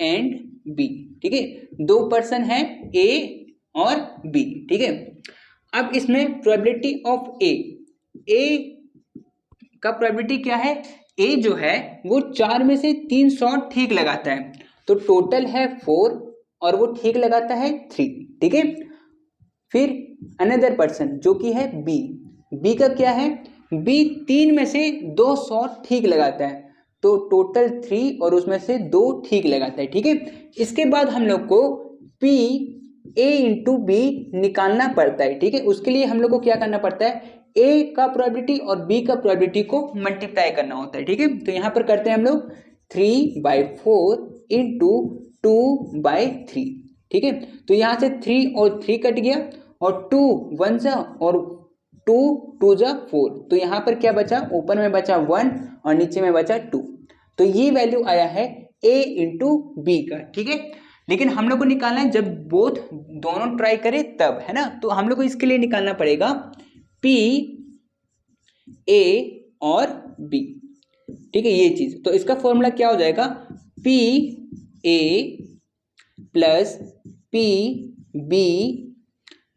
and B, ठीक है। दो पर्सन है ए और बी, ठीक है। अब इसमें प्रोबेबिलिटी ऑफ ए का प्रोबेबिलिटी क्या है, ए जो है वो 4 में से 3 शॉट ठीक लगाता है, तो टोटल है 4 और वो ठीक लगाता है 3, ठीक है। फिर अनदर पर्सन जो कि है बी का क्या है, बी 3 में से 2 शॉट ठीक लगाता है, तो टोटल 3 और उसमें से 2 ठीक लगाता है, ठीक है। इसके बाद हम लोग को पी ए इंटू बी निकालना पड़ता है, ठीक है। उसके लिए हम लोग को क्या करना पड़ता है, ए का प्रोबेबिलिटी और बी का प्रोबेबिलिटी को मल्टीप्लाई करना होता है, ठीक है। तो यहाँ पर करते हैं हम लोग 3/4 इंटू 2/3, ठीक है। तो यहाँ से 3 और 3 कट गया और 2 1 जा और 2 2 जा 4, तो यहाँ पर क्या बचा, ऊपर में बचा 1 और नीचे में बचा 2, तो ये वैल्यू आया है ए इंटू बी का, ठीक है। लेकिन हम लोग को निकालना है जब बोथ दोनों ट्राई करें तब, है ना। तो हम लोग को इसके लिए निकालना पड़ेगा पी ए और बी, ठीक है, ये चीज। तो इसका फॉर्मूला क्या हो जाएगा, P A plus P B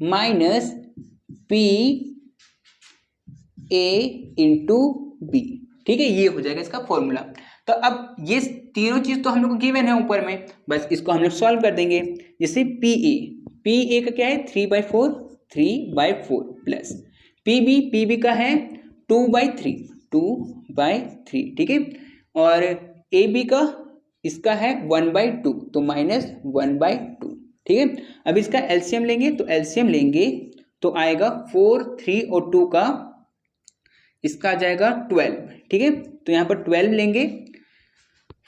minus P A into B, ठीक है, ये हो जाएगा इसका फॉर्मूला। तो अब ये तीनों चीज तो हम लोग को गिवन है ऊपर में, बस इसको हम लोग सॉल्व कर देंगे। जैसे पी ए का क्या है 3/4 प्लस पी बी का है 2/3, ठीक है। और ए बी का इसका है 1/2, तो -1/2, ठीक है। अब इसका एलसीएम लेंगे, तो एलसीएम लेंगे तो आएगा 4 3 और 2 का, इसका आ जाएगा 12, ठीक है। तो यहाँ पर 12 लेंगे,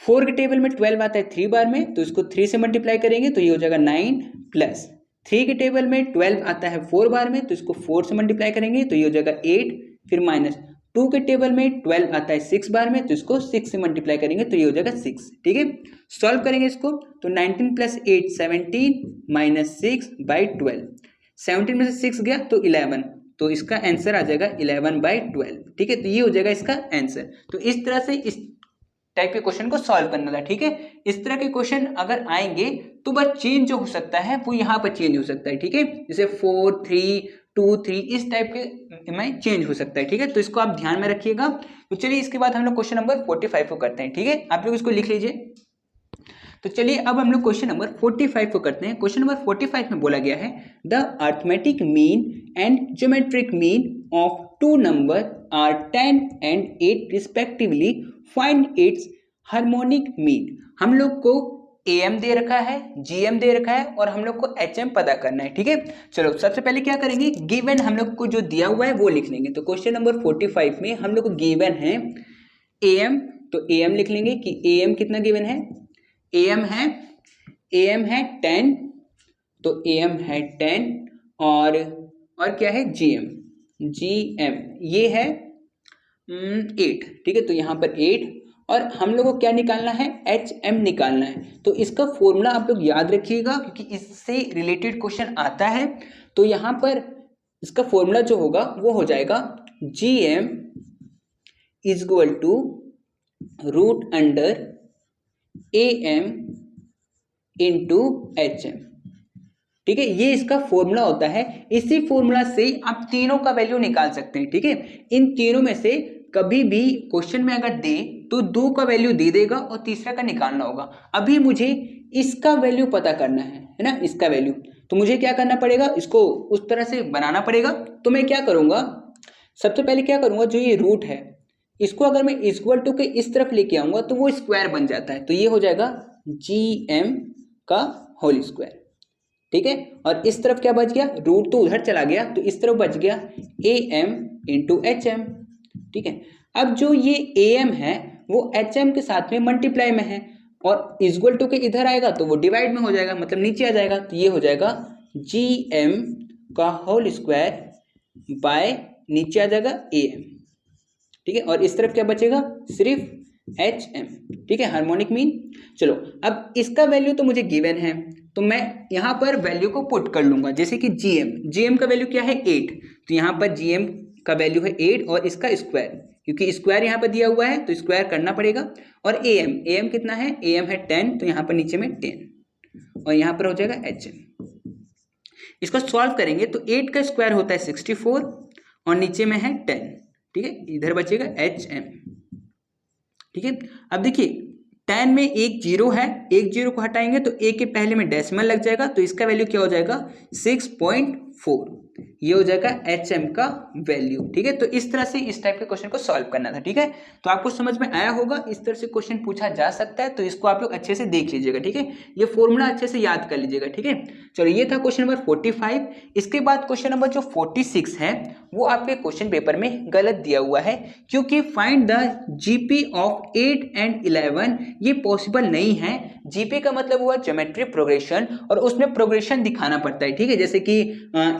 4 के टेबल में 12 आता है 3 बार में, तो इसको 3 से मल्टीप्लाई करेंगे तो ये हो जाएगा 9, प्लस 3 के टेबल में 12 आता है 4 बार में, तो इसको 4 से मल्टीप्लाई करेंगे तो ये हो जाएगा 8, फिर माइनस 2 के टेबल में 12 आता है 6 बार में, तो इसको 6 से मल्टीप्लाई करेंगे तो ये हो जाएगा 6, ठीक है। सॉल्व करेंगे इसको तो 19 + 8 17 - 6/12, 17 में से 6 गया तो 11, तो इसका आंसर आ जाएगा 11/12, ठीक है। तो ये हो जाएगा इसका आंसर। तो इस तरह से इस टाइप के क्वेश्चन को सॉल्व करना था, ठीक है। इस तरह के क्वेश्चन अगर आएंगे तो बस चेंज जो हो सकता है वो यहाँ पर चेंज हो सकता है, ठीक है। जैसे 4 3 2 3 इस टाइप के में चेंज हो सकता है, ठीक है। तो इसको आप ध्यान में रखिएगा। तो चलिए इसके बाद हम लोग क्वेश्चन नंबर 45 को करते हैं, ठीक है। आप लोग इसको लिख लीजिए। तो चलिए अब हम लोग क्वेश्चन नंबर 45 को करते हैं। क्वेश्चन नंबर 45 में बोला गया है the arithmetic mean and geometric mean of 2 number are 10 and 8 respectively, find its harmonic mean. हम लोग को AM दे रखा है, GM दे रखा है और हम लोग को HM पता करना है, ठीक है। चलो सबसे पहले क्या करेंगे, गिवन हम लोग को जो दिया हुआ है वो लिख लेंगे। तो क्वेश्चन नंबर 45 में हम लोग को गिवन है AM, तो AM लिख लेंगे कि AM कितना गिवन है, AM है 10, तो AM है 10 और क्या है GM ये है 8, ठीक है। तो यहाँ पर 8 और हम लोग को क्या निकालना है, HM निकालना है। तो इसका फॉर्मूला आप लोग याद रखिएगा क्योंकि इससे रिलेटेड क्वेश्चन आता है। तो यहाँ पर इसका फॉर्मूला जो होगा वो हो जाएगा GM √under AM into HM, ठीक है। ये इसका फॉर्मूला होता है। इसी फॉर्मूला से आप तीनों का वैल्यू निकाल सकते हैं, ठीक है। इन तीनों में से कभी भी क्वेश्चन में अगर दे तो 2 का वैल्यू दे देगा और तीसरा का निकालना होगा। अभी मुझे इसका वैल्यू पता करना है ना, इसका वैल्यू। तो मुझे क्या करना पड़ेगा, इसको उस तरह से बनाना पड़ेगा। तो मैं क्या करूंगा, सबसे पहले क्या करूंगा, जो ये रूट है इसको अगर मैं इक्वल टू के इस तरफ लेके आऊंगा तो वो स्क्वायर बन जाता है। तो ये हो जाएगा GM का होल स्क्वायर, ठीक है। और इस तरफ क्या बच गया, रूट तो उधर चला गया तो इस तरफ बच गया AM इंटू HM, ठीक है। अब जो ये AM है वो HM के साथ में मल्टीप्लाई में है और इक्वल टू के इधर आएगा तो वो डिवाइड में हो जाएगा, मतलब नीचे आ जाएगा। तो ये हो जाएगा GM का होल स्क्वायर बाय नीचे आ जाएगा AM, ठीक है, और इस तरफ क्या बचेगा, सिर्फ एच एम, ठीक है, हार्मोनिक मीन। चलो अब इसका वैल्यू तो मुझे गिवन है, तो मैं यहाँ पर वैल्यू को पुट कर लूंगा, जैसे कि जीएम का वैल्यू क्या है 8, तो यहाँ पर जीएम का वैल्यू है 8 और इसका स्क्वायर, क्योंकि स्क्वायर यहाँ पर दिया हुआ है तो स्क्वायर करना पड़ेगा। और एम कितना है, एम है 10, तो यहाँ पर नीचे में 10 और यहाँ पर हो जाएगा एच एम। इसको सॉल्व करेंगे तो 8 का स्क्वायर होता है 64 और नीचे में है 10, ठीक है, इधर बचेगा एच एम। ठीक है, अब देखिए 10 में एक जीरो है, एक जीरो को हटाएंगे तो एक के पहले में डेसिमल लग जाएगा, तो इसका वैल्यू क्या हो जाएगा 6.4, ये हो जाएगा एच एम का वैल्यू। ठीक है, तो इस तरह से इस टाइप के क्वेश्चन को सॉल्व करना था। ठीक है, तो आपको समझ में आया होगा, इस तरह से क्वेश्चन पूछा जा सकता है, तो इसको आप लोग अच्छे से देख लीजिएगा। ठीक है, ये फॉर्मूला अच्छे से याद कर लीजिएगा। ठीक है, चलो ये था क्वेश्चन नंबर 45। इसके बाद क्वेश्चन नंबर जो 46 है वो आपके क्वेश्चन पेपर में गलत दिया हुआ है, क्योंकि find the GP of 8 and 11 ये पॉसिबल नहीं है। जीपी का मतलब हुआ ज्योमेट्री प्रोग्रेशन, और उसमें प्रोग्रेशन दिखाना पड़ता है। ठीक है, जैसे कि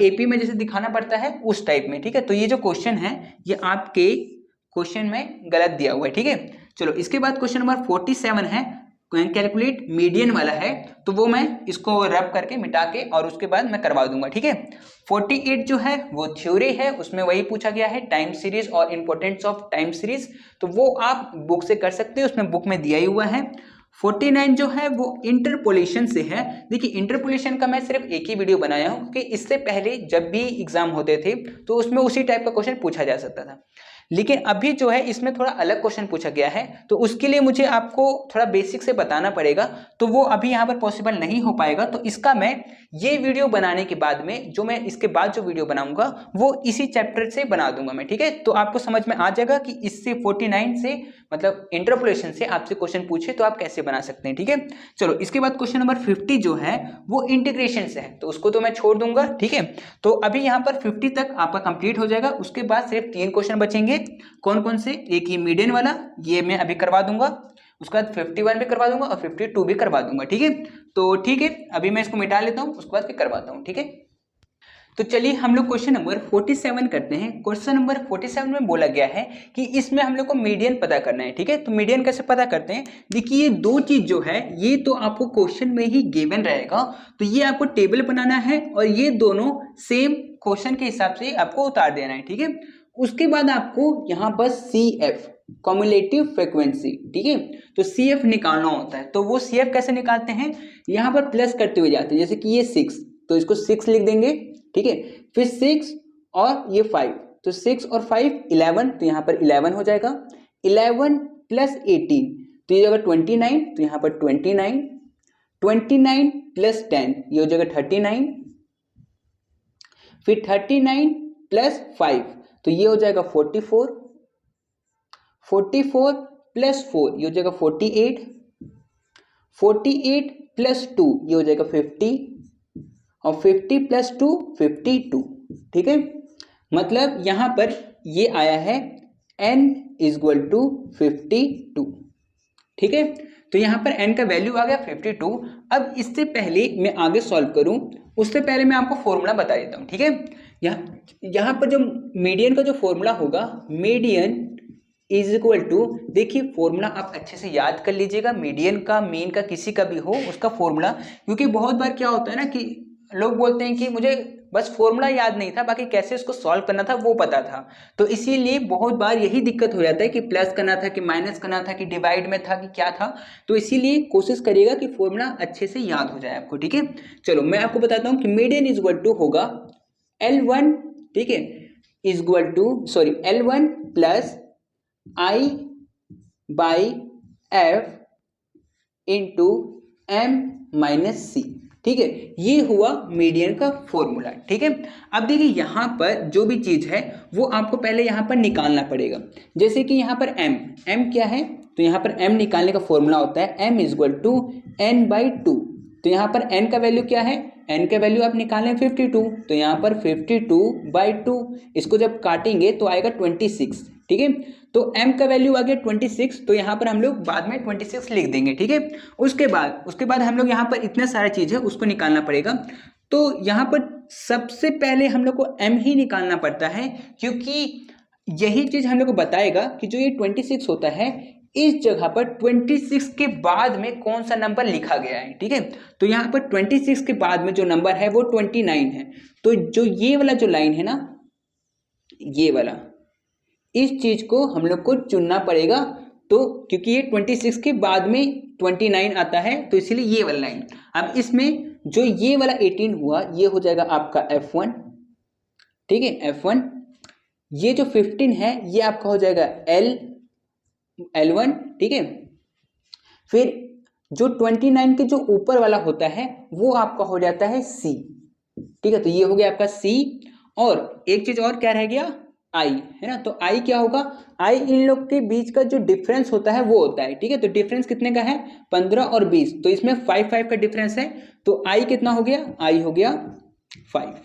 एपी में जैसे दिखाना पड़ता है उस टाइप में। ठीक है, तो ये जो क्वेश्चन है ये आपके क्वेश्चन में गलत दिया हुआ है। ठीक है, चलो इसके बाद क्वेश्चन नंबर 47 है, कैलकुलेट मीडियन वाला है, तो वो मैं इसको रब करके मिटा के और उसके बाद मैं करवा दूंगा। ठीक है, 48 जो है वो थ्योरी है, उसमें वही पूछा गया है टाइम सीरीज और इंपॉर्टेंस ऑफ टाइम सीरीज, तो वो आप बुक से कर सकते हो, उसमें बुक में दिया ही हुआ है। 49 जो है वो इंटरपोलेशन से है। देखिए इंटरपोलेशन का मैं सिर्फ एक ही वीडियो बनाया हूं, क्योंकि इससे पहले जब भी एग्जाम होते थे तो उसमें उसी टाइप का क्वेश्चन पूछा जा सकता था, लेकिन अभी जो है इसमें थोड़ा अलग क्वेश्चन पूछा गया है, तो उसके लिए मुझे आपको थोड़ा बेसिक से बताना पड़ेगा, तो वो अभी यहाँ पर पॉसिबल नहीं हो पाएगा। तो इसका मैं ये वीडियो बनाने के बाद में जो मैं इसके बाद जो वीडियो बनाऊंगा वो इसी चैप्टर से बना दूंगा मैं। ठीक है, तो आपको समझ में आ जाएगा कि इससे 49 से मतलब इंटरपोलेशन से आपसे क्वेश्चन पूछे तो आप कैसे बना सकते हैं। ठीक है, चलो इसके बाद क्वेश्चन नंबर 50 जो है वो इंटीग्रेशन से है, तो उसको तो मैं छोड़ दूंगा। ठीक है, तो अभी यहाँ पर 50 तक आपका कंप्लीट हो जाएगा। उसके बाद सिर्फ 3 क्वेश्चन बचेंगे। कौन कौन से, एक ये मीडियन वाला, ये मैं अभी करवा दूंगा, उसके बाद 51 भी करवा दूंगा और 52 भी करवा दूंगा। ठीक है, तो ठीक है अभी मैं इसको मिटा लेता हूं, उसके बाद फिर करवाता हूं। ठीक है, तो चलिए हम लोग क्वेश्चन नंबर 47 करते हैं। क्वेश्चन नंबर 47 में बोला गया है कि इसमें हम लोग को मीडियन पता करना है। ठीक है, तो मीडियन कैसे पता करते हैं, देखिए ये दो चीज जो है ये तो आपको क्वेश्चन में ही गिवन रहेगा, तो ये आपको टेबल बनाना है और ये दोनों सेम क्वेश्चन के हिसाब से आपको उतार देना है। ठीक है, उसके बाद आपको यहाँ पर CF कम्युलेटिव फ्रीक्वेंसी, ठीक है, तो CF निकालना होता है। तो वो CF कैसे निकालते हैं, यहाँ पर प्लस करते हुए जाते हैं, जैसे कि ये 6, तो इसको 6 लिख देंगे। ठीक है, फिर 6 और ये 5, तो 6 और 5 11, तो यहाँ पर 11 हो जाएगा। 11 प्लस 18, तो ये जगह 29, तो यहाँ पर 29। 29 प्लस 10, ये हो जाएगा 39। फिर 39 प्लस 5, तो ये हो जाएगा 44। 44 प्लस 4, ये हो जाएगा 48। 48 प्लस 2, ये हो जाएगा 50, और 50 प्लस 2 52। ठीक है, मतलब यहां पर ये आया है n = 52। ठीक है, तो यहां पर n का वैल्यू आ गया 52। अब इससे पहले मैं आगे सॉल्व करूं उससे पहले मैं आपको फॉर्मूला बता देता हूं। ठीक है, यहां पर जो मीडियन का जो फॉर्मूला होगा, मीडियन = देखिए फॉर्मूला आप अच्छे से याद कर लीजिएगा, मीडियन का मीन का किसी का भी हो उसका फॉर्मूला, क्योंकि बहुत बार क्या होता है ना कि लोग बोलते हैं कि मुझे बस फॉर्मूला याद नहीं था, बाकी कैसे इसको सॉल्व करना था वो पता था, तो इसीलिए बहुत बार यही दिक्कत हो जाता है कि प्लस करना था कि माइनस करना था कि डिवाइड में था कि क्या था, तो इसीलिए कोशिश करिएगा कि फॉर्मूला अच्छे से याद हो जाए आपको। ठीक है, चलो मैं आपको बताता हूँ कि मीडियन = होगा L1, ठीक है, L1 plus I/F into M-C। ठीक है, ये हुआ मीडियन का फॉर्मूला। ठीक है, अब देखिए यहाँ पर जो भी चीज है वो आपको पहले यहाँ पर निकालना पड़ेगा, जैसे कि यहाँ पर m क्या है, तो यहाँ पर m निकालने का फॉर्मूला होता है m = n/2। तो यहाँ पर n का वैल्यू क्या है, n का वैल्यू आप निकालें 52, तो यहाँ पर 52/2, इसको जब काटेंगे तो आएगा 26। ठीक है, तो m का वैल्यू आ गया 26, तो यहाँ पर हम लोग बाद में 26 लिख देंगे। ठीक है, उसके बाद हम लोग यहाँ पर इतना सारा चीज है उसको निकालना पड़ेगा। तो यहाँ पर सबसे पहले हम लोग को m ही निकालना पड़ता है, क्योंकि यही चीज हम लोग को बताएगा कि जो ये 26 होता है इस जगह पर 26 के बाद में कौन सा नंबर लिखा गया है, ठीक है। तो यहाँ पर 26 के बाद में जो नंबर है वो 29 है। तो जो ये वाला जो लाइन है ना, ये वाला, इस चीज को हम लोग को चुनना पड़ेगा। तो क्योंकि ये 26 के बाद में 29 आता है तो इसीलिए ये वाला लाइन। अब इसमें जो ये वाला 18 हुआ ये हो जाएगा आपका F1, ठीक है, F1। ये जो 15 है ये आपका हो जाएगा L1, ठीक है। फिर जो 29 के जो ऊपर वाला होता है वो आपका हो जाता है C, ठीक है। तो ये हो गया आपका C। और एक चीज और क्या रह गया, I, है ना। तो I क्या होगा, I इन लोग के बीच का जो डिफरेंस होता है वो होता है, ठीक है। तो डिफरेंस कितने का है, 15 और 20, तो इसमें 5 का डिफरेंस है। तो I कितना हो गया, I हो गया 5,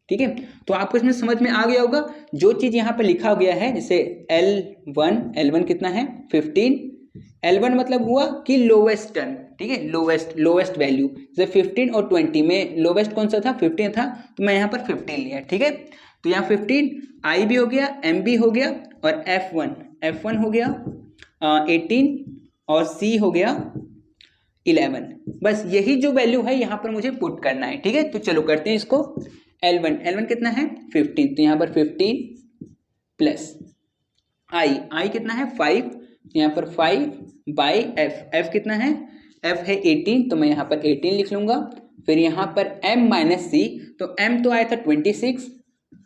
ठीक है। तो आपको इसमें समझ में आ गया होगा जो चीज यहाँ पे लिखा गया है, जैसे L1 कितना है 15, L1 मतलब हुआ कि लोवेस्ट टर्म, ठीक है, लोवेस्ट वैल्यू। जैसे 15 और 20 में लोवेस्ट कौन सा था, 15 था, तो मैं यहाँ पर 15 लिया, ठीक है। तो यहाँ 15 I भी हो गया, M भी हो गया, और F1 हो गया 18, और C हो गया 11। बस यही जो वैल्यू है यहाँ पर मुझे पुट करना है, ठीक है। तो चलो करते हैं इसको। L1 कितना है 15, तो यहाँ पर 15 प्लस I कितना है 5, तो यहाँ पर 5 बाई F कितना है, F है 18, तो मैं यहाँ पर 18 लिख लूंगा। फिर यहाँ पर M माइनस C, तो M तो आया था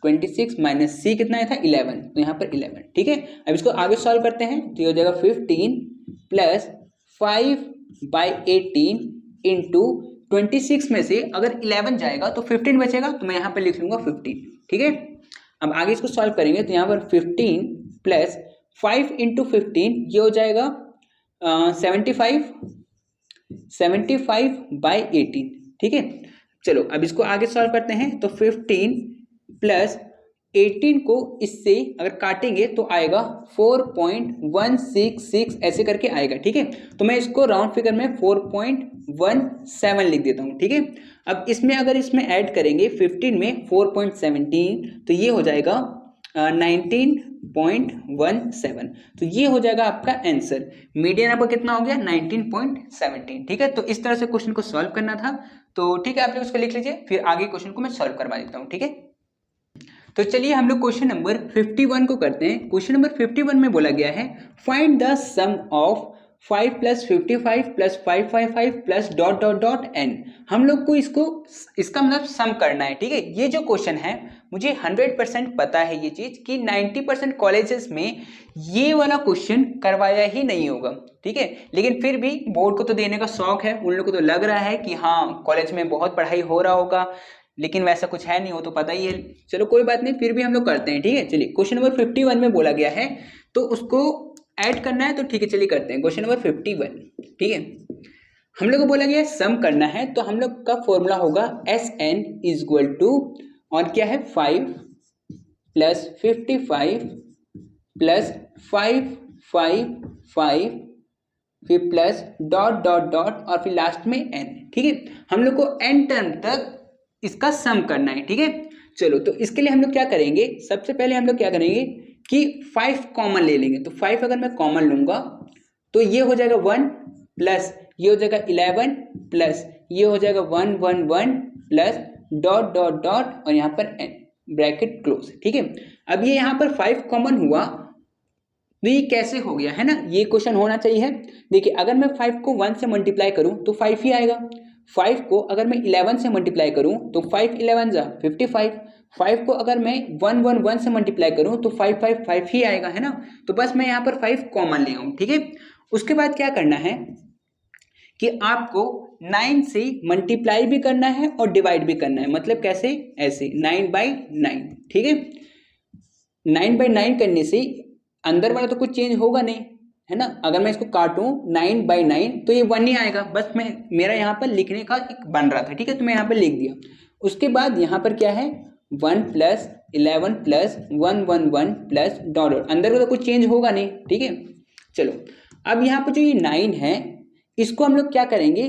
26 माइनस C कितना आया था 11, तो यहाँ पर 11, ठीक है। अब इसको आगे सॉल्व करते हैं, तो ये हो जाएगा 15 प्लस 5 बाई 18 इंटू 26 में से अगर 11 जाएगा तो 15 बचेगा, तो मैं यहाँ पर लिख लूंगा 15, ठीक है। अब आगे इसको सॉल्व करेंगे, तो यहाँ पर 15 प्लस 5 इंटू 15 ये हो जाएगा 75 बाई 18, ठीक है। चलो अब इसको आगे सॉल्व करते हैं, तो 15 प्लस 18 को इससे अगर काटेंगे तो आएगा 4.166 ऐसे करके आएगा, ठीक है। तो मैं इसको राउंड फिगर में 4.17 लिख देता हूँ, ठीक है। अब इसमें अगर इसमें ऐड करेंगे 15 में 4.17, तो ये हो जाएगा 19.17, तो ये हो जाएगा आपका आंसर। मीडियन आपका कितना हो गया 19.17, ठीक है। तो इस तरह से क्वेश्चन को सॉल्व करना था, तो ठीक है, आप लोग उसको लिख लीजिए, फिर आगे क्वेश्चन को मैं सॉल्व करवा देता हूँ, ठीक है। तो चलिए हम लोग क्वेश्चन नंबर 51 को करते हैं। क्वेश्चन नंबर 51 में बोला गया है find the sum of 5 plus 55 plus 555 plus dot dot dot n। हम लोग को इसका मतलब सम करना है, ठीक है। ये जो क्वेश्चन है मुझे 100% पता है ये चीज कि 90% कॉलेजेस में ये वाला क्वेश्चन करवाया ही नहीं होगा, ठीक है। लेकिन फिर भी बोर्ड को तो देने का शौक है, उन लोग को तो लग रहा है कि हाँ कॉलेज में बहुत पढ़ाई हो रहा होगा, लेकिन वैसा कुछ है नहीं, हो तो पता ही है। चलो कोई बात नहीं, फिर भी हम लोग करते हैं, ठीक है। चलिए क्वेश्चन नंबर 51 में बोला गया है तो उसको ऐड करना है, तो ठीक है चलिए करते हैं। क्वेश्चन नंबर 51, ठीक है। हम लोग को बोला गया सम करना है, तो हम लोग का फॉर्मूला होगा SN इज इक्वल टू, और क्या है 5 प्लस 55 प्लस 555 फिर प्लस डॉट डॉट डॉट और फिर लास्ट में n, ठीक है। हम लोग को n टर्म तक इसका सम करना है, ठीक है। चलो तो इसके लिए हम लोग क्या करेंगे, सबसे पहले हम लोग क्या करेंगे कि 5 कॉमन ले लेंगे। तो 5 अगर मैं कॉमन लूंगा तो ये हो जाएगा 1 प्लस ये हो जाएगा 11 प्लस ये हो जाएगा 1 1 1 प्लस डॉट डॉट डॉट और यहाँ पर n ब्रैकेट क्लोज, ठीक है। अब ये यहाँ पर 5 कॉमन हुआ तो ये कैसे हो गया, है ना, ये क्वेश्चन होना चाहिए। देखिए अगर मैं 5 को 1 से मल्टीप्लाई करूं तो 5 ही आएगा। 5 को अगर मैं 11 से मल्टीप्लाई करूं तो 5 11 जा 55। 5 को अगर मैं 1 1 1 से मल्टीप्लाई करूं तो 5 5 5 ही आएगा, है ना। तो बस मैं यहाँ पर 5 कॉमन ले आऊं, ठीक है। उसके बाद क्या करना है कि आपको 9 से मल्टीप्लाई भी करना है और डिवाइड भी करना है। मतलब कैसे, ऐसे 9/9, ठीक है। 9/9 करने से अंदर वाला तो कुछ चेंज होगा नहीं, है ना। अगर मैं इसको काटूं 9/9 तो ये 1 ही आएगा। बस मेरा यहाँ पर लिखने का एक बन रहा था, ठीक है, तो मैं यहाँ पर लिख दिया। उसके बाद यहाँ पर क्या है 1 plus 11 plus 1 1 1 plus dot dot, अंदर का तो कुछ चेंज होगा नहीं, ठीक है। चलो अब यहाँ पर जो ये 9 है इसको हम लोग क्या करेंगे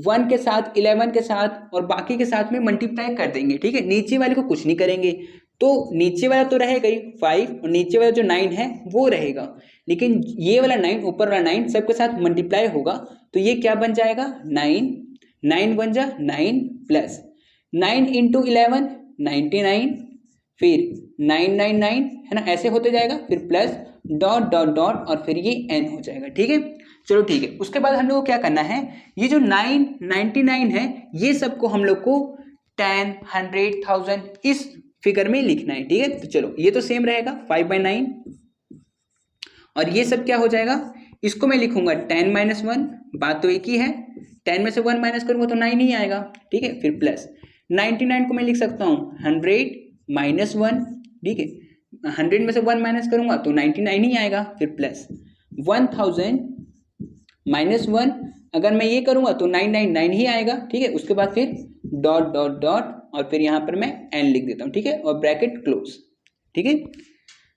1 के साथ 11 के साथ और बाकी के साथ में मल्टीप्लाई कर देंगे, ठीक है। नीचे वाले को कुछ नहीं करेंगे। तो नीचे वाला तो रहेगा ही 5 और नीचे वाला जो 9 है वो रहेगा, लेकिन ये वाला 9 ऊपर वाला 9 सबके साथ मल्टीप्लाई होगा तो ये क्या बन जाएगा 9, 9 बन जा 9 प्लस 9 इंटू 11 99, फिर 999 है ना, ऐसे होते जाएगा, फिर प्लस डॉट डॉट डॉट और फिर ये n हो जाएगा। ठीक है, चलो ठीक है। उसके बाद हम लोग को क्या करना है, ये जो 999 है ये सबको हम लोग को 10, 100, 1000 इस फिगर में लिखना है। ठीक है, तो चलो ये तो सेम रहेगा 5/9 और ये सब क्या हो जाएगा, इसको मैं लिखूंगा 10 - 1, बात तो एक ही है, 10 में से 1 माइनस करूंगा तो 9 ही आएगा। ठीक है, फिर प्लस 99 को मैं लिख सकता हूँ 100 - 1, ठीक है, 100 में से 1 माइनस करूंगा तो 99 ही आएगा, फिर प्लस 1000 - 1, अगर मैं ये करूंगा तो 999 ही आएगा। ठीक है, उसके बाद फिर डॉट डॉट डॉट और फिर यहाँ पर मैं n लिख देता हूँ। ठीक है, और ब्रैकेट क्लोज। ठीक है,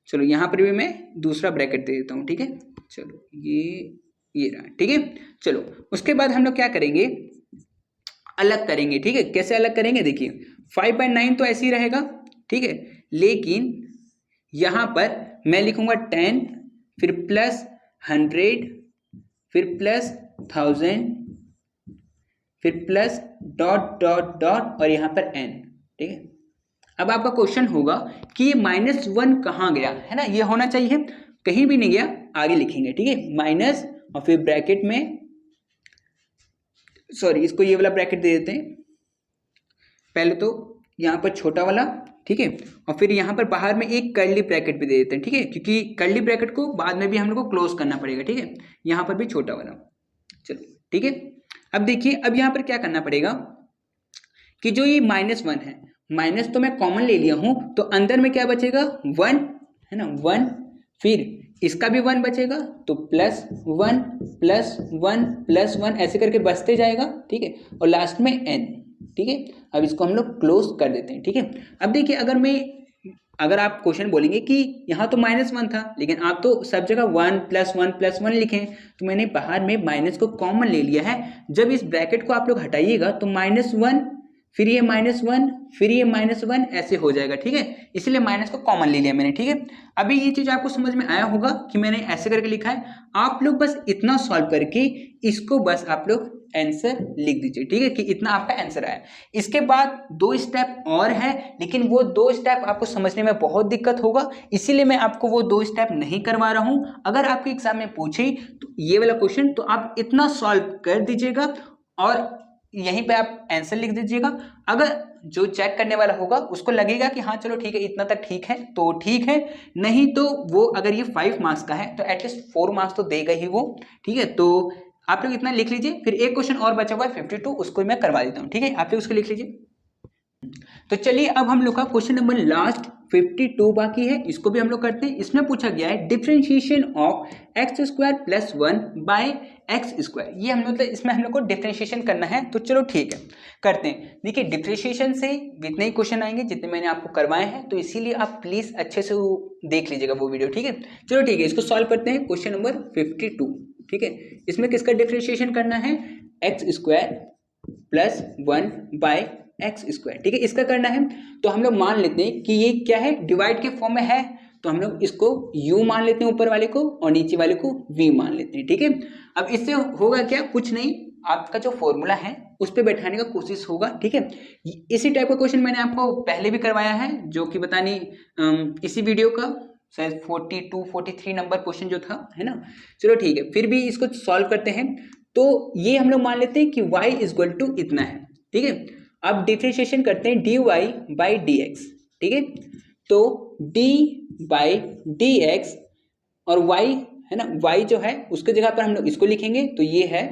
चलो यहाँ पर भी मैं दूसरा ब्रैकेट दे देता हूँ। ठीक है, चलो ये रहा। ठीक है, चलो उसके बाद हम लोग क्या करेंगे, अलग करेंगे। ठीक है, कैसे अलग करेंगे, देखिए 5/9 तो ऐसे ही रहेगा। ठीक है, लेकिन यहाँ पर मैं लिखूंगा 10, फिर प्लस 100, फिर प्लस 1000, फिर प्लस डॉट डॉट डॉट और यहाँ पर n। ठीक है, अब आपका क्वेश्चन होगा कि ये -1 कहाँ गया, है ना, ये होना चाहिए, कहीं भी नहीं गया, आगे लिखेंगे। ठीक है, माइनस और फिर ब्रैकेट में, सॉरी इसको ये वाला ब्रैकेट दे देते हैं पहले, तो यहाँ पर छोटा वाला। ठीक है, और फिर यहाँ पर बाहर में एक कर्ली ब्रैकेट भी दे देते हैं। ठीक है, क्योंकि कर्ली ब्रैकेट को बाद में भी हम लोग को क्लोज करना पड़ेगा। ठीक है, यहाँ पर भी छोटा वाला। चलो ठीक है, अब देखिए, अब यहाँ पर क्या करना पड़ेगा कि जो ये -1 है, माइनस तो मैं कॉमन ले लिया हूं, तो अंदर में क्या बचेगा 1, है ना, 1, फिर इसका भी 1 बचेगा तो +1 +1 +1 ऐसे करके बचते जाएगा। ठीक है, और लास्ट में n। ठीक है, अब इसको हम लोग क्लोज कर देते हैं। ठीक है, अब देखिए, अगर आप क्वेश्चन बोलेंगे कि यहाँ तो -1 था, लेकिन आप तो सब जगह 1 +1 +1 लिखें, तो मैंने बाहर में माइनस को कॉमन ले लिया है। जब इस ब्रैकेट को आप लोग हटाइएगा तो -1, फिर ये -1, फिर ये -1 ऐसे हो जाएगा। ठीक है, इसलिए माइनस को कॉमन ले लिया मैंने। ठीक है, अभी ये चीज आपको समझ में आया होगा कि मैंने ऐसे करके लिखा है। आप लोग बस इतना सॉल्व करके इसको बस आप लोग आंसर लिख दीजिए। ठीक है, कि इतना आपका आंसर आया। इसके बाद 2 स्टेप और है, लेकिन वो 2 स्टेप आपको समझने में बहुत दिक्कत होगा, इसीलिए मैं आपको वो 2 स्टेप नहीं करवा रहा हूं। अगर आपके एग्जाम में पूछे तो ये वाला क्वेश्चन तो आप इतना सॉल्व कर दीजिएगा और यहीं पे आप आंसर लिख दीजिएगा। अगर जो चेक करने वाला होगा उसको लगेगा कि हाँ चलो ठीक है, इतना तक ठीक है तो ठीक है, नहीं तो वो अगर ये 5 मार्क्स का है तो एटलीस्ट 4 मार्क्स तो देगा ही वो। ठीक है, तो आप लोग इतना लिख लीजिए। फिर एक क्वेश्चन और बचा हुआ है 52, उसको मैं करवा देता हूँ। ठीक है, आप लोग उसको लिख लीजिए। तो चलिए, अब हम लोग का क्वेश्चन नंबर लास्ट 52 बाकी है, इसको भी हम लोग करते हैं। इसमें पूछा गया है differentiation of x² + 1 bye x²। ये हम लोग, इसमें हम लोग को डिफरेंशिएशन करना है, तो चलो ठीक है करते हैं। देखिए, डिफरेंशिएशन से जितने ही क्वेश्चन आएंगे जितने मैंने आपको करवाए हैं, तो इसीलिए आप प्लीज अच्छे से देख लीजिएगा वो वीडियो। ठीक है, चलो ठीक है, इसको सॉल्व करते हैं। Question number 52। ठीक है, इसमें किसका डिफरेंशिएशन करना है, x² + 1 बाय x²। ठीक है, इसका करना है। तो हम लोग मान लेते हैं कि ये क्या है, डिवाइड के फॉर्म में है, तो हम लोग इसको u मान लेते हैं ऊपर वाले को और नीचे वाले को v मान लेते हैं। ठीक है, अब इससे होगा क्या, कुछ नहीं, आपका जो फॉर्मूला है उस पर बैठाने का कोशिश होगा। ठीक है, इसी टाइप का क्वेश्चन मैंने आपको पहले भी करवाया है, जो कि बतानी इसी वीडियो का शायद 42 43 नंबर क्वेश्चन जो था, है ना। चलो ठीक है, फिर भी इसको सॉल्व करते हैं। तो ये हम लोग मान लेते हैं कि y = इतना है। ठीक है, अब डिफरेंशिएशन करते हैं dy/dx। ठीक है, तो d/dx और y है ना, y जो है उसके जगह पर हम लोग इसको लिखेंगे, तो ये है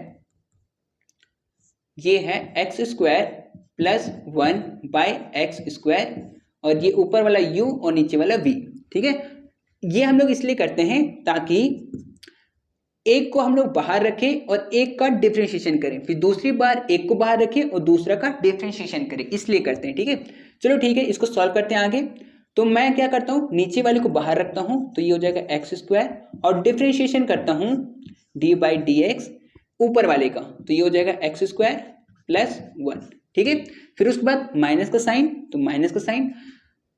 x² + 1 बाय x² और ये ऊपर वाला u और नीचे वाला v। ठीक है, ये हम लोग इसलिए करते हैं ताकि एक को हम लोग बाहर रखें और एक का डिफरेंशिएशन करें, फिर दूसरी बार एक को बाहर रखें और दूसरा का डिफरेंशिएशन करें, इसलिए करते हैं। ठीक है, चलो ठीक है, इसको सॉल्व करते हैं आगे। तो मैं क्या करता हूँ, नीचे वाले को बाहर रखता हूँ, तो ये हो जाएगा x² और डिफरेंशिएशन करता हूँ d/dx ऊपर वाले का, तो ये हो जाएगा x² + 1। ठीक है, फिर उसके बाद माइनस का साइन, तो माइनस का साइन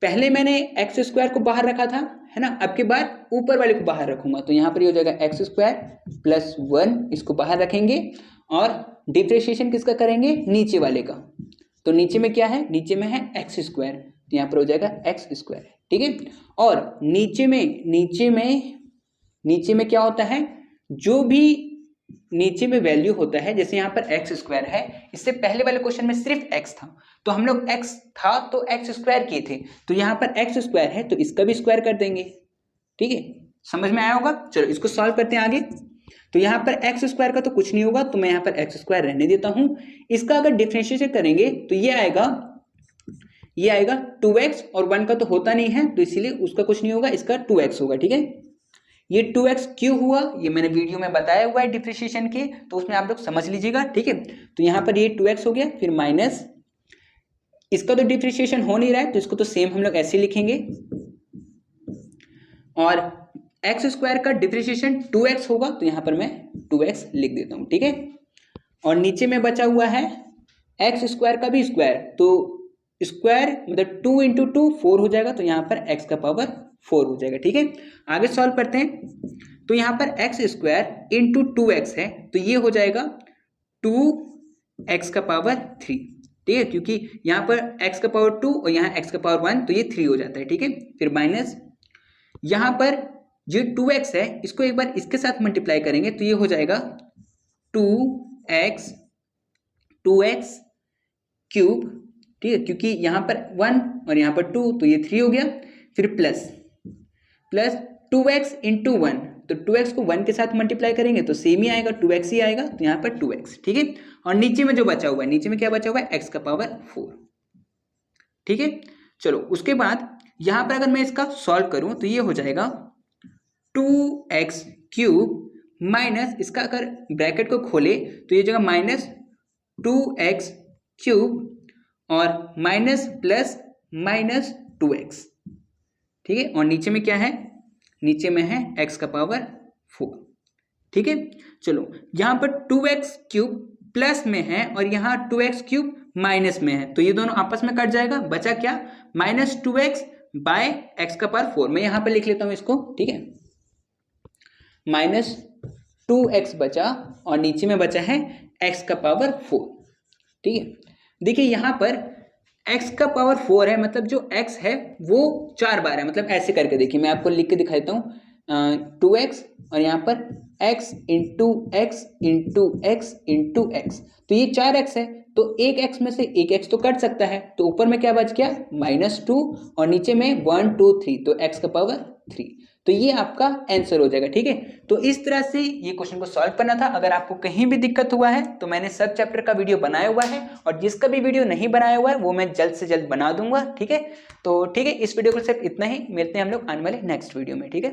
पहले मैंने एक्स स्क्वायर को बाहर रखा था, है ना, अब के बाद ऊपर वाले को बाहर रखूंगा, तो यहाँ पर ये हो जाएगा एक्स स्क्वायर प्लस 1, इसको बाहर रखेंगे और डिफरेंशिएशन किसका करेंगे, नीचे वाले का। तो नीचे में क्या है, नीचे में है एक्स स्क्वायर, तो यहाँ पर हो जाएगा एक्स स्क्वायर, ठीक है। और नीचे में क्या होता है, जो भी नीचे में वैल्यू होता है, जैसे यहाँ पर एक्स स्क्वायर है, इससे पहले वाले क्वेश्चन में सिर्फ एक्स था, तो हम लोग एक्स था तो एक्स स्क्वायर किए थे, तो यहाँ पर एक्स स्क्वायर है तो इसका भी स्क्वायर कर देंगे, ठीक है, समझ में आया होगा। चलो इसको सॉल्व करते हैं आगे। तो यहाँ पर एक्स स्क्वायर का तो कुछ नहीं होगा, तो मैं यहाँ पर एक्स स्क्वायर रहने देता हूँ। इसका अगर डिफरेंशिएशन करेंगे तो ये आएगा 2x, और 1 का तो होता नहीं है तो इसीलिए उसका कुछ नहीं होगा, इसका 2x होगा, ठीक है। ये 2x क्यों हुआ, ये मैंने वीडियो में बताया हुआ है डिफरेंशिएशन के, तो उसमें आप लोग समझ लीजिएगा, ठीक है। तो यहाँ पर ये 2x हो गया, फिर माइनस, इसका तो डिफरेंशिएशन हो नहीं रहा है तो इसको तो सेम हम लोग ऐसे लिखेंगे, और एक्स स्क्वायर का डिफरेंशिएशन 2x होगा, तो यहाँ पर मैं 2x लिख देता हूँ, ठीक है। और नीचे में बचा हुआ है एक्स स्क्वायर का भी स्क्वायर, तो स्क्वायर मतलब 2 इंटू 2 4 हो जाएगा, तो यहाँ पर x का पावर 4 हो जाएगा, ठीक है। आगे सॉल्व करते हैं। तो यहाँ पर एक्स स्क्वायर इंटू 2x है, तो ये हो जाएगा 2x का पावर 3, ठीक है, क्योंकि यहाँ पर x का पावर 2 और यहाँ x का पावर 1, तो ये 3 हो जाता है, ठीक है। फिर माइनस, यहाँ पर जो 2x है इसको एक बार इसके साथ मल्टीप्लाई करेंगे तो ये हो जाएगा 2x क्यूब, ठीक है, क्योंकि यहाँ पर 1 और यहाँ पर 2, तो ये 3 हो गया। फिर प्लस 2x इंटू 1, तो 2x को 1 के साथ मल्टीप्लाई करेंगे तो सेम ही आएगा, 2x ही आएगा, तो यहाँ पर 2x, ठीक है। और नीचे में जो बचा हुआ है, नीचे में क्या बचा हुआ है, x का पावर 4, ठीक है। चलो उसके बाद यहाँ पर अगर मैं इसका सॉल्व करूँ तो ये हो जाएगा 2x क्यूब माइनस, इसका अगर ब्रैकेट को खोले तो ये जगह माइनस 2x क्यूब और माइनस प्लस माइनस 2x, ठीक है। और नीचे में क्या है, नीचे में है x का पावर 4, ठीक है। चलो यहाँ पर 2x क्यूब प्लस में है और यहाँ 2x क्यूब माइनस में है, तो ये दोनों आपस में कट जाएगा, बचा क्या, माइनस 2x बाय x का पावर 4। मैं यहाँ पर लिख लेता हूँ इसको, ठीक है, माइनस 2x बचा और नीचे में बचा है x का पावर 4, ठीक है। देखिए यहाँ पर x का पावर 4 है, मतलब जो x है वो 4 बार है, मतलब ऐसे करके देखिए, मैं आपको लिख के दिखाता हूँ 2x और यहाँ पर x into x into x into x, तो ये 4x है, तो एक x में से एक x तो कट सकता है, तो ऊपर में क्या बच गया, -2 और नीचे में 1 2 3, तो x का पावर 3, तो ये आपका आंसर हो जाएगा, ठीक है। तो इस तरह से ये क्वेश्चन को सॉल्व करना था। अगर आपको कहीं भी दिक्कत हुआ है तो मैंने सब चैप्टर का वीडियो बनाया हुआ है, और जिसका भी वीडियो नहीं बनाया हुआ है वो मैं जल्द से जल्द बना दूंगा, ठीक है। तो ठीक है, इस वीडियो को सिर्फ इतना ही, मिलते हैं हम लोग आने वाले नेक्स्ट वीडियो में, ठीक है।